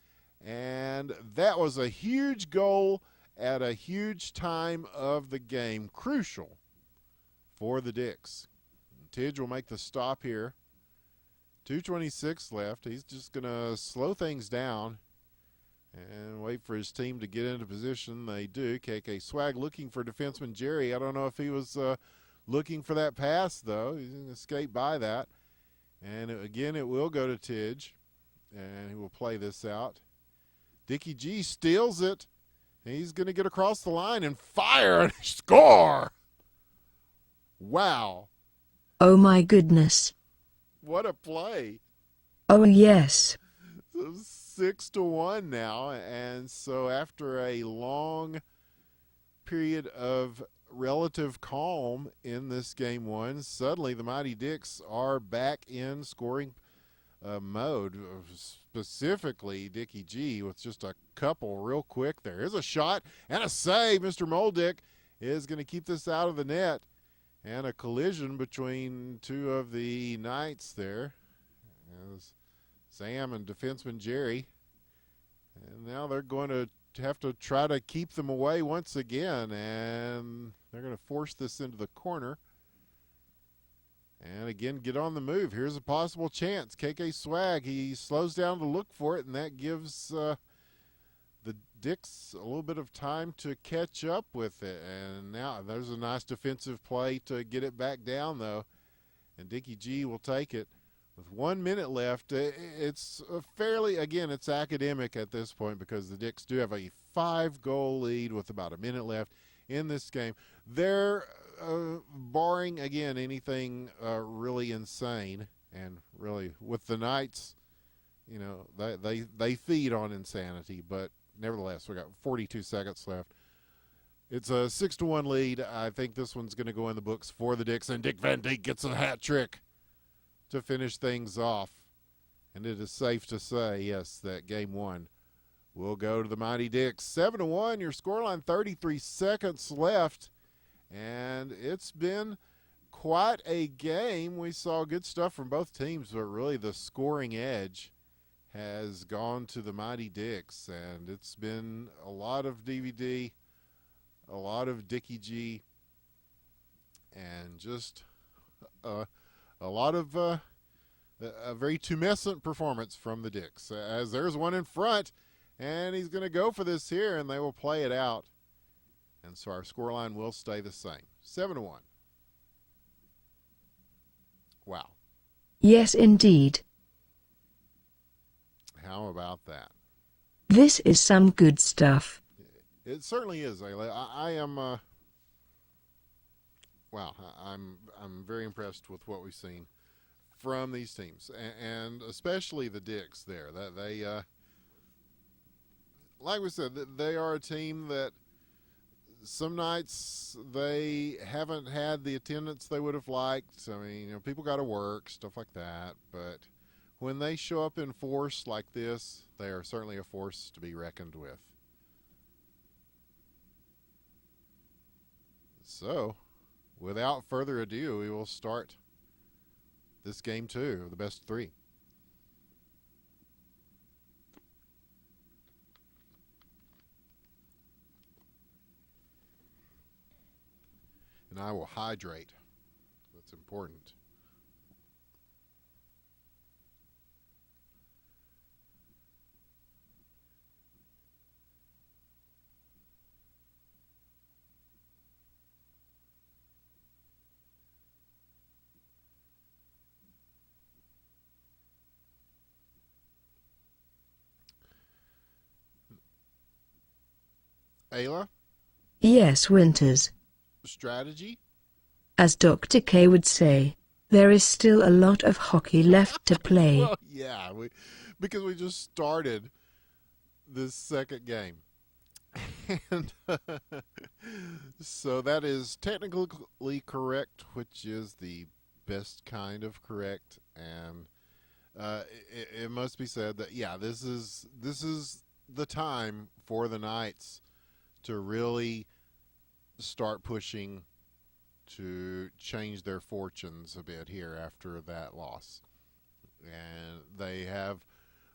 and that was a huge goal at a huge time of the game. Crucial for the Dicks. Tidge will make the stop here. 2:26 left. He's just going to slow things down and wait for his team to get into position. They do. KK Swag looking for defenseman Jerry. I don't know if he was looking for that pass, though. He's going to escape by that. And again, it will go to Tidge, and he will play this out. Dickie G steals it. He's going to get across the line and fire and score. Wow. Oh my goodness. What a play. Oh yes. 6-1 now, and so after a long period of relative calm in this game one, suddenly the Mighty Dicks are back in scoring mode, specifically Dickie G with just a couple real quick. There is a shot and a save. Mr. Moldick is going to keep this out of the net, and a collision between two of the Knights there. As Sam and defenseman Jerry. And now they're going to have to try to keep them away once again, and they're going to force this into the corner. And again, get on the move. Here's a possible chance. KK Swag, he slows down to look for it, and that gives the Dicks a little bit of time to catch up with it. And now there's a nice defensive play to get it back down, though. And Dickie G will take it. With 1 minute left, it's fairly, again, it's academic at this point because the Dicks do have a 5-goal lead with about a minute left in this game. They're barring, again, anything really insane, and really with the Knights, you know, they feed on insanity, but nevertheless, we got 42 seconds left. It's a 6-1 lead. I think this one's going to go in the books for the Dicks, and Dick Van Dijk gets a hat trick to finish things off. And it is safe to say, yes, that game one will go to the Mighty Dicks. 7-1, your scoreline, 33 seconds left. And it's been quite a game. We saw good stuff from both teams, but really the scoring edge has gone to the Mighty Dicks. And it's been a lot of DVD, a lot of Dickie G, and just a lot of a very tumescent performance from the Dicks. As there's one in front, and he's going to go for this here, and they will play it out. And so our scoreline will stay the same, 7-1. Wow. Yes, indeed. How about that? This is some good stuff. It certainly is, Aila. I am. Wow, I'm very impressed with what we've seen from these teams, and especially the Dicks there. That they, like we said, they are a team that some nights they haven't had the attendance they would have liked. I mean, you know, people got to work, stuff like that. But when they show up in force like this, they are certainly a force to be reckoned with. So, without further ado, we will start this game two, the best of three. And I will hydrate. That's important. Aila? Yes, Winters. Strategy? As Dr. K would say, there is still a lot of hockey left to play. Well, yeah, because we just started this second game. And so that is technically correct, which is the best kind of correct. And it must be said that, yeah, this is the time for the Knights to really start pushing to change their fortunes a bit here after that loss. And they have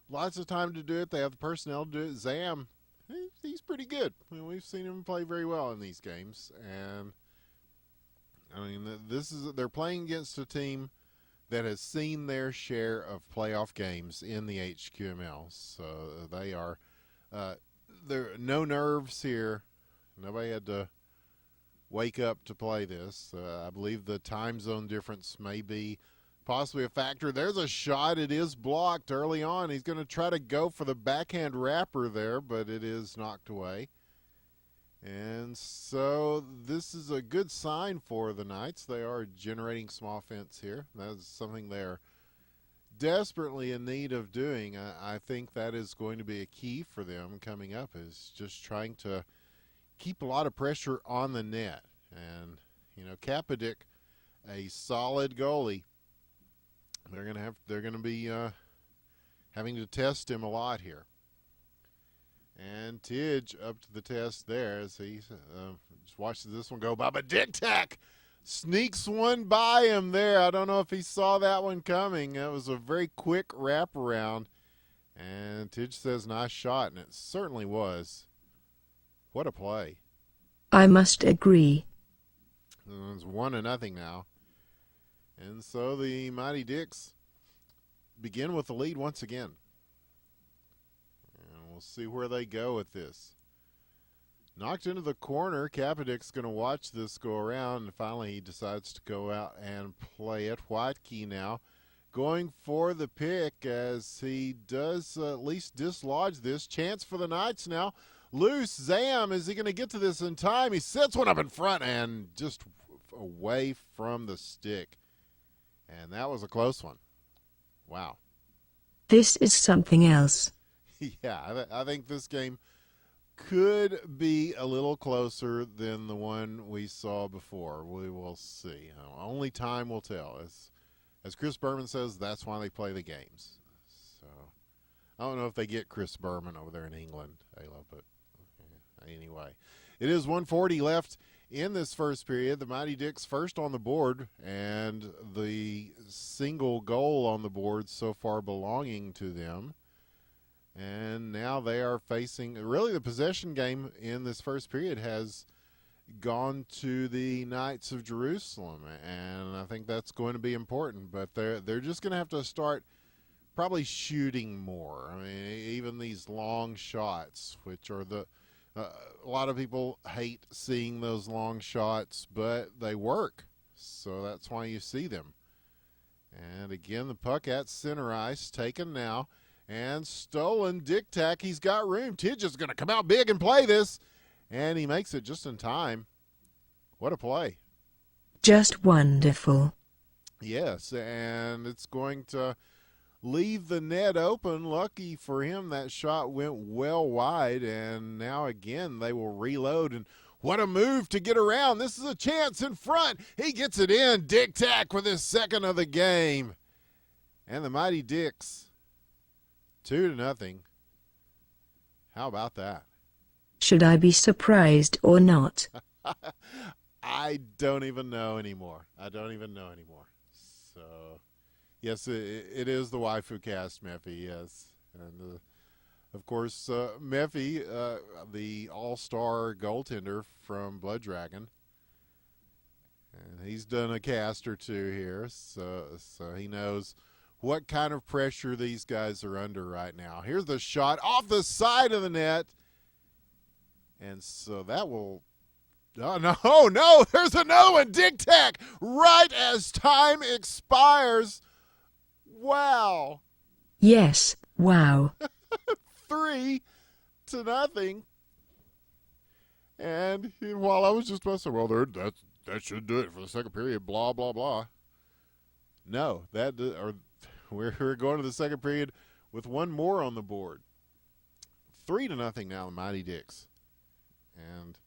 lots of time to do it. They have the personnel to do it. Zam, he's pretty good. I mean, we've seen him play very well in these games. And, I mean, they're playing against a team that has seen their share of playoff games in the HQML. So they are there are no nerves here. Nobody had to wake up to play this. I believe the time zone difference may be possibly a factor. There's a shot. It is blocked early on. He's going to try to go for the backhand wrapper there, but it is knocked away. And so this is a good sign for the Knights. They are generating some offense here. That is something they're desperately in need of doing. I think that is going to be a key for them coming up, is just trying to keep a lot of pressure on the net. And, you know, Kapadik, a solid goalie, they're going to be having to test him a lot here. And Tidge up to the test there as he just watches this one go by. But Dick Tack sneaks one by him there. I don't know if he saw that one coming. It was a very quick wraparound. And Tidge says, nice shot, and it certainly was. What a play. I must agree. It's 1-0 now. And so the Mighty Dicks begin with the lead once again. We'll see where they go with this. Knocked into the corner. Kapadik's going to watch this go around, and finally he decides to go out and play it. Whitekey now going for the pick as he does at least dislodge this. Chance for the Knights now. Loose. Zam, is he going to get to this in time? He sets one up in front and just away from the stick. And that was a close one. Wow. This is something else. Yeah, I think this game could be a little closer than the one we saw before. We will see. Only time will tell. As Chris Berman says, that's why they play the games. So I don't know if they get Chris Berman over there in England, Aila, but anyway. It is 1:40 left in this first period. The Mighty Dicks first on the board, and the single goal on the board so far belonging to them. And now they are facing, really the possession game in this first period has gone to the Knights of Jerusalem, and I think that's going to be important. But they're just going to have to start probably shooting more. I mean, even these long shots, which are a lot of people hate seeing those long shots, but they work. So that's why you see them. And again, the puck at center ice, taken now. And stolen. Dick Tack, he's got room. Tidge is going to come out big and play this. And he makes it just in time. What a play. Just wonderful. Yes, and it's going to leave the net open. Lucky for him, that shot went well wide. And now again, they will reload. And what a move to get around. This is a chance in front. He gets it in. Dick Tack with his second of the game. And the Mighty Dicks, 2-0. How about that? Should I be surprised or not? I don't even know anymore. So, yes, it is the waifu cast, Meffy, yes. And, of course, Meffy, the all-star goaltender from Blood Dragon. And he's done a cast or two here, so he knows what kind of pressure these guys are under right now. Here's the shot off the side of the net. And so that will... Oh, no, there's another one. Dick Tack right as time expires. Wow. Yes, wow. 3-0. And while I was just about to say, well, that should do it for the second period, blah, blah, blah. No, we're going to the second period with one more on the board. 3-0 now, the Mighty Dicks. And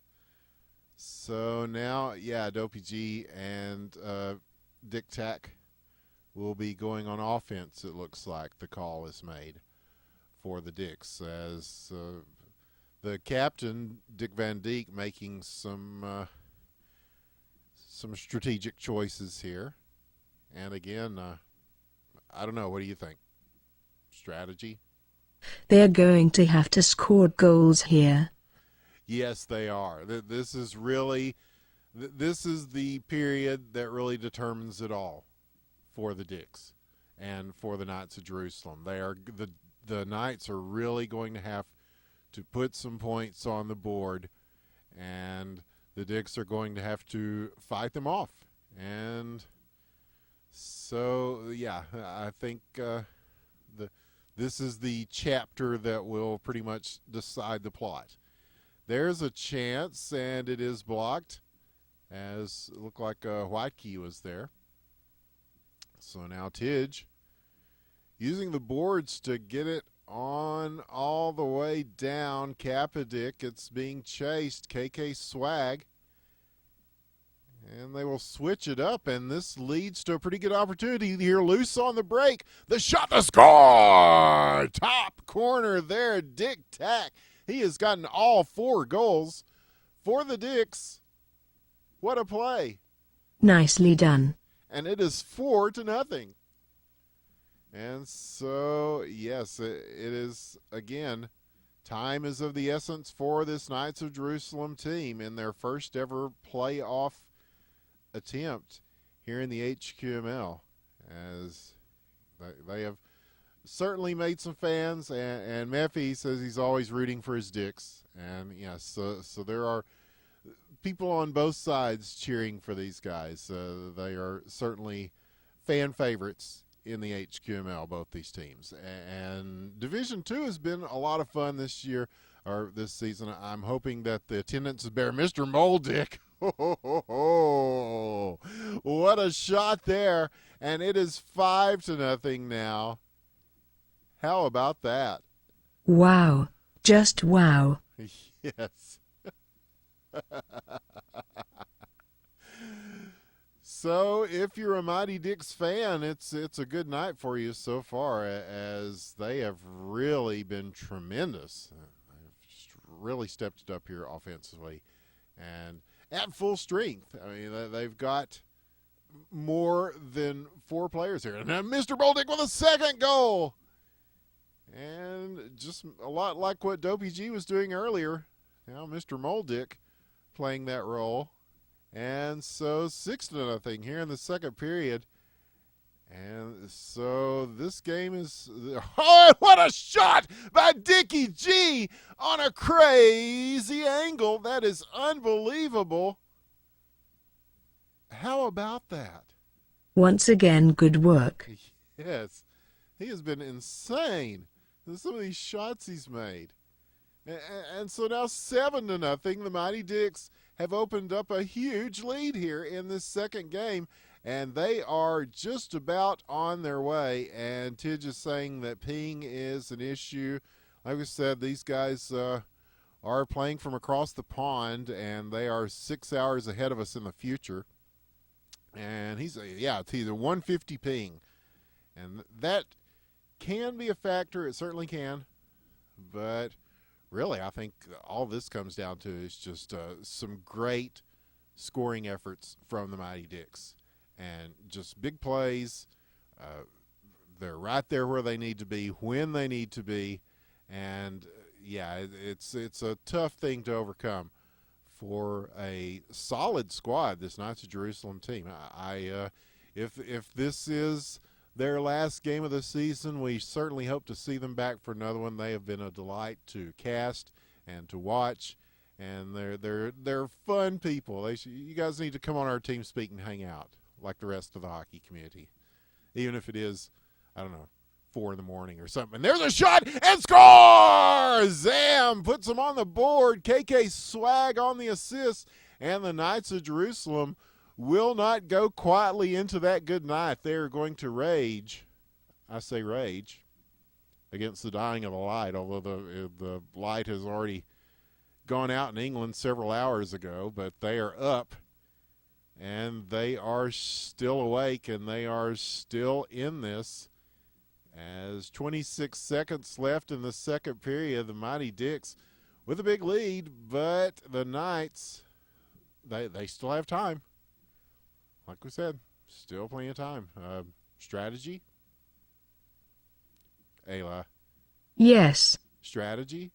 so now, yeah, Dopey G and Dick Tack will be going on offense, it looks like the call is made for the Dicks, as the captain, Dick Van Dijk, making some strategic choices here. And again, I don't know. What do you think? Strategy? They're going to have to score goals here. Yes, they are. This is the period that really determines it all for the Dicks and for the Knights of Jerusalem. The Knights are really going to have to put some points on the board, and the Dicks are going to have to fight them off. And so, yeah, I think this is the chapter that will pretty much decide the plot. There's a chance, and it is blocked, as it looked like White Key was there. So now Tidge using the boards to get it on all the way down. Kapadik, it's being chased. KK Swag. And they will switch it up, and this leads to a pretty good opportunity here. Loose on the break. The shot, the score! Top corner there, Dick Tack. He has gotten all 4 goals for the Dicks. What a play. Nicely done. And it is 4-0. And so, yes, it is, again, time is of the essence for this Knights of Jerusalem team in their first ever playoff attempt here in the HQML, as they have certainly made some fans, and Meffy says he's always rooting for his Dicks. And, yes, so there are people on both sides cheering for these guys. They are certainly fan favorites in the HQML, both these teams. And Division II has been a lot of fun this year, or this season. I'm hoping that the attendance is better. Mr. Moldick, what a shot there. And it is 5-0 now. How about that? Wow. Just wow. Yes. So if you're a Mighty Dicks fan, it's a good night for you so far, as they have really been tremendous. They've really stepped it up here offensively and at full strength. I mean, they've got more than 4 players here. And now Mr. Boldick with a second goal. And just a lot like what Dopey G was doing earlier. Now Mr. Moldick playing that role. And so 6-0 here in the second period. And so this game is, oh, what a shot by Dickie G on a crazy angle. That is unbelievable. How about that? Once again, good work. Yes, he has been insane. Some of these shots he's made. And so now 7-0. The Mighty Dicks have opened up a huge lead here in this second game, and they are just about on their way. And Tidge is saying that ping is an issue. Like we said, these guys are playing from across the pond, and they are 6 hours ahead of us in the future. And it's either 150 ping. And that can be a factor. It certainly can. But really, I think all this comes down to is just some great scoring efforts from the Mighty Dicks. And just big plays. They're right there where they need to be, when they need to be. And, it's a tough thing to overcome for a solid squad, this Knights of Jerusalem team. If this is their last game of the season, we certainly hope to see them back for another one. They have been a delight to cast and to watch, and they're fun people. You guys need to come on our team speak and hang out like the rest of the hockey community, even if it is, I don't know, 4 in the morning or something. And there's a shot and score! Zam puts them on the board. KK Swag on the assist, and the Knights of Jerusalem will not go quietly into that good night. They are going to rage, I say rage, against the dying of the light, although the light has already gone out in England several hours ago, but they are up and they are still awake, and they are still in this. As 26 seconds left in the second period, the Mighty Dicks with a big lead, but the Knights, they still have time. Like we said, still plenty of time. Strategy? Ayla. Yes. Strategy?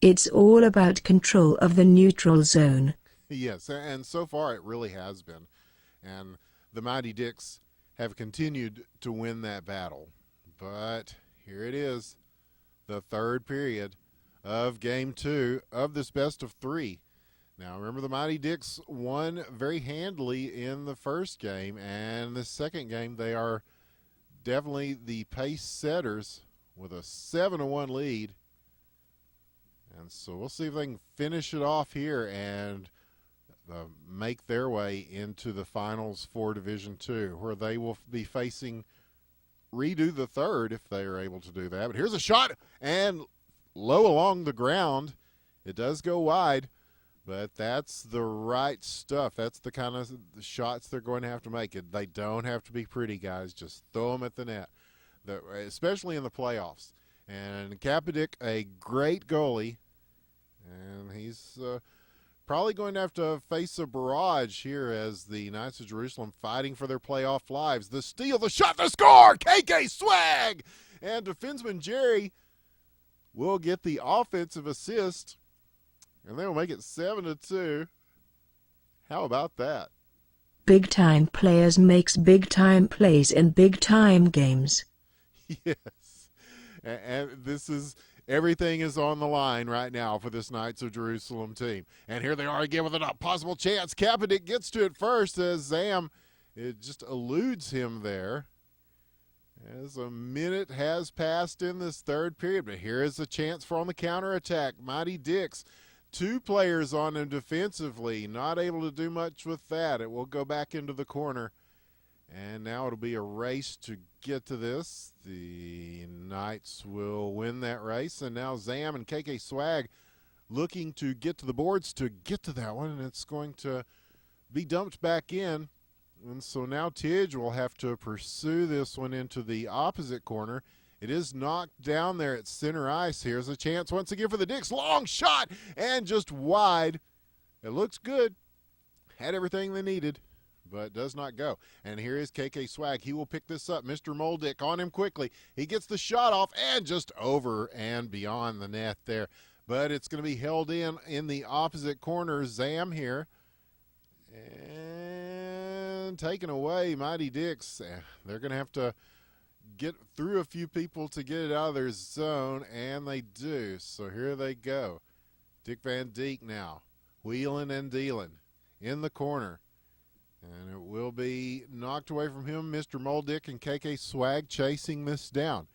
It's all about control of the neutral zone. Yes, and so far it really has been. And the Mighty Dicks have continued to win that battle. But here it is, the third period of Game 2 of this best of 3. Now, remember, the Mighty Dicks won very handily in the first game, and the second game they are definitely the pace setters with a 7-1 lead. And so we'll see if they can finish it off here and make their way into the finals for Division 2, where they will be facing redo the third if they are able to do that. But here's a shot, and low along the ground. It does go wide, but that's the right stuff. That's the kind of shots they're going to have to make. They don't have to be pretty, guys. Just throw them at the net, especially in the playoffs. And Kapadik, a great goalie, and he's probably going to have to face a barrage here as the Knights of Jerusalem fighting for their playoff lives. The steal, the shot, the score! KK Swag! And defenseman Jerry will get the offensive assist, and they will make it 7-2. How about that? Big-time players makes big-time plays in big-time games. Yes. And this is... everything is on the line right now for this Knights of Jerusalem team. And here they are again with a possible chance. Kapadik gets to it first as Zam, it just eludes him there. As a minute has passed in this third period, but here is a chance for on the counterattack. Mighty Dicks, 2 players on him defensively, not able to do much with that. It will go back into the corner. And now it'll be a race to get to this. The Knights will win that race. And now Zam and KK Swag looking to get to the boards to get to that one. And it's going to be dumped back in. And so now Tidge will have to pursue this one into the opposite corner. It is knocked down there at center ice. Here's a chance once again for the Dicks. Long shot and just wide. It looks good. Had everything they needed, but does not go. And here is KK Swag. He will pick this up. Mr. Moldick on him quickly. He gets the shot off and just over and beyond the net there. But it's going to be held in the opposite corner. Zam here. And taken away, Mighty Dicks. They're going to have to get through a few people to get it out of their zone, and they do. So here they go. Dick Van Dijk now wheeling and dealing in the corner. And it will be knocked away from him. Mr. Moldick and KK Swag chasing this down.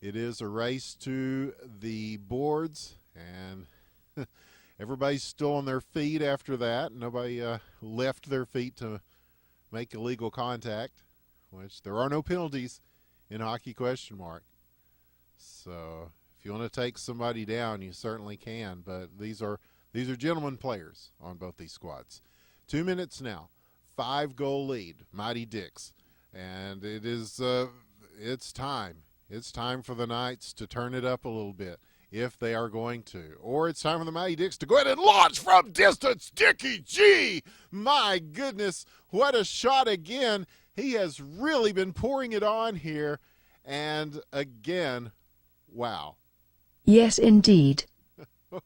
It is a race to the boards, and everybody's still on their feet after that. Nobody left their feet to make illegal contact, which there are no penalties in hockey ? So if you want to take somebody down, you certainly can. But these are gentlemen players on both these squads. 2 minutes now. 5-goal lead, Mighty Dicks. And it is it's time. It's time for the Knights to turn it up a little bit if they are going to. Or it's time for the Mighty Dicks to go ahead and launch from distance. Dickie G! My goodness, what a shot again. He has really been pouring it on here. And again, wow. Yes, indeed.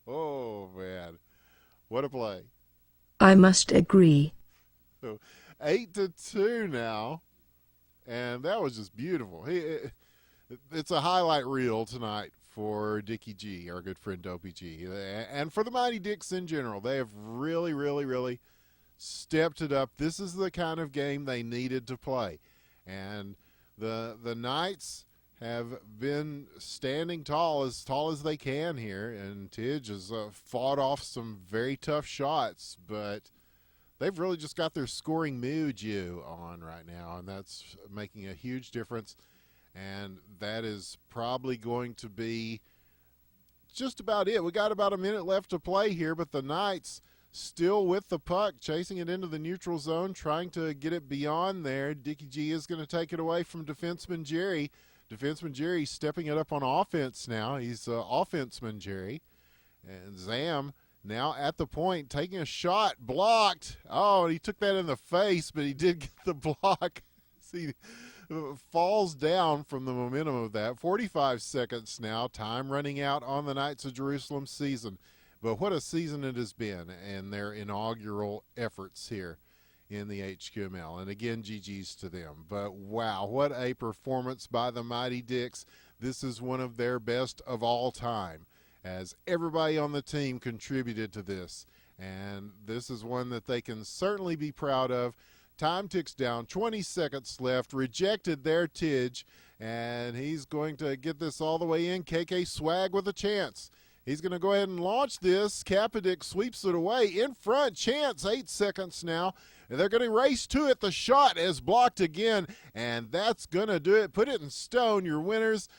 Oh, man. What a play. I must agree. So 8-2 now. And that was just beautiful. It's a highlight reel tonight for Dickie G, our good friend Dopey G. And for the Mighty Dicks in general. They have really, really, really stepped it up. This is the kind of game they needed to play. And the Knights have been standing tall as they can here. And Tidge has fought off some very tough shots, but they've really just got their scoring mojo on right now, and that's making a huge difference. And that is probably going to be just about it. We got about a minute left to play here, but the Knights still with the puck, chasing it into the neutral zone, trying to get it beyond there. Dickie G is going to take it away from defenseman Jerry. Defenseman Jerry stepping it up on offense now. He's offenseman Jerry. And Zam now at the point, taking a shot, blocked. Oh, he took that in the face, but he did get the block. See, falls down from the momentum of that. 45 seconds now, time running out on the Knights of Jerusalem season. But what a season it has been, and their inaugural efforts here in the HQML. And again, GG's to them. But wow, what a performance by the Mighty Dicks. This is one of their best of all time, as everybody on the team contributed to this. And this is one that they can certainly be proud of. Time ticks down, 20 seconds left, rejected there, Tidge, and he's going to get this all the way in. KK Swag with a chance. He's going to go ahead and launch this. Kapadik sweeps it away. In front, Chance, 8 seconds now. And they're going to race to it. The shot is blocked again, and that's going to do it. Put it in stone. Your winners,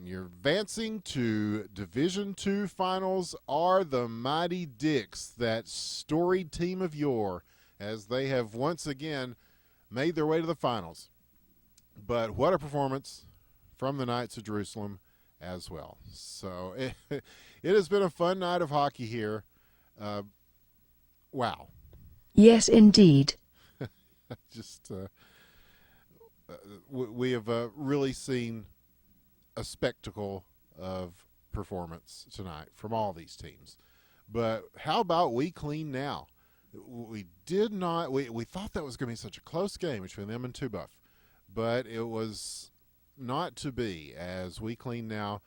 you're advancing to Division II finals, are the Mighty Dicks, that storied team of yore, as they have once again made their way to the finals. But what a performance from the Knights of Jerusalem as well. So it has been a fun night of hockey here. Wow. Yes, indeed. Just we have really seen a spectacle of performance tonight from all these teams. But how about We Clean Now? We did not. We thought that was going to be such a close game between them and Two Buff, but it was not to be, as We Clean Now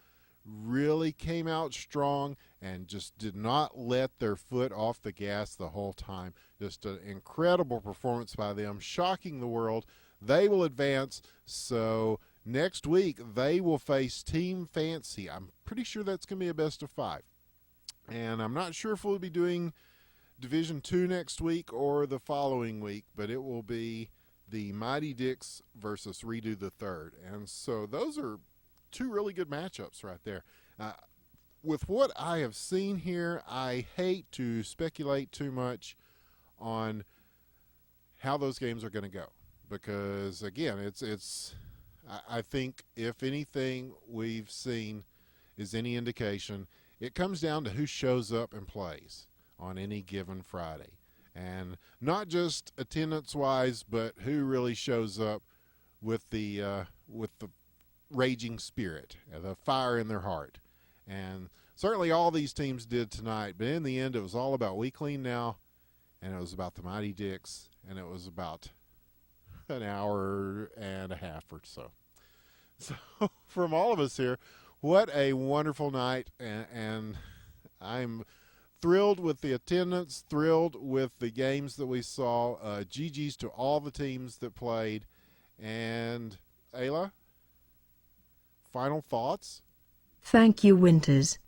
really came out strong and just did not let their foot off the gas the whole time. Just an incredible performance by them, shocking the world. They will advance, so next week they will face Team Fancy. I'm pretty sure that's going to be a best of 5, and I'm not sure if we'll be doing Division II next week or the following week, but it will be the Mighty Dicks versus Redo the Third. And so those are two really good matchups right there. With what I have seen here, I hate to speculate too much on how those games are going to go, because again, I think if anything we've seen is any indication, it comes down to who shows up and plays on any given Friday. And not just attendance-wise, but who really shows up with the raging spirit, the fire in their heart. And certainly all these teams did tonight, but in the end it was all about We Clean Now, and it was about the Mighty Dicks, and it was about an hour and a half or so. So from all of us here, what a wonderful night, and I'm thrilled with the attendance, thrilled with the games that we saw. GG's to all the teams that played. And Aila, final thoughts? Thank you, Winters.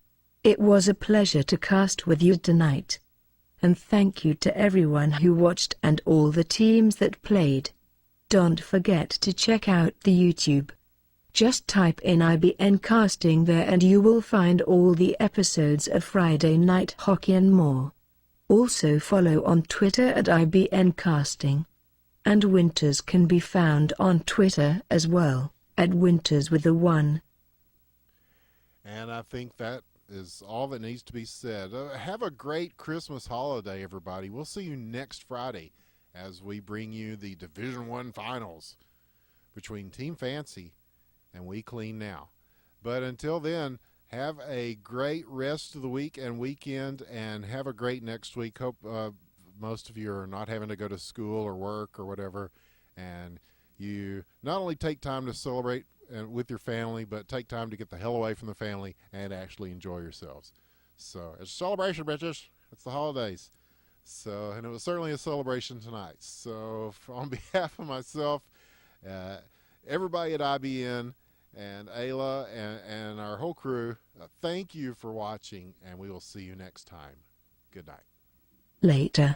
It was a pleasure to cast with you tonight. And thank you to everyone who watched and all the teams that played. Don't forget to check out the YouTube. Just type in IBN Casting there and you will find all the episodes of Friday Night Hockey and more. Also follow on Twitter at IBN Casting. And Winters can be found on Twitter as well, at Winters with a 1. And I think that is all that needs to be said. Have a great Christmas holiday, everybody. We'll see you next Friday as we bring you the Division I finals between Team Fancy and We Clean Now. But until then, have a great rest of the week and weekend, and have a great next week. Hope most of you are not having to go to school or work or whatever, and you not only take time to celebrate with your family, but take time to get the hell away from the family and actually enjoy yourselves. So it's a celebration, bitches. It's the holidays. So, and it was certainly a celebration tonight. So on behalf of myself, everybody at IBN and Aila and our whole crew, thank you for watching, and we will see you next time. Good night. Later.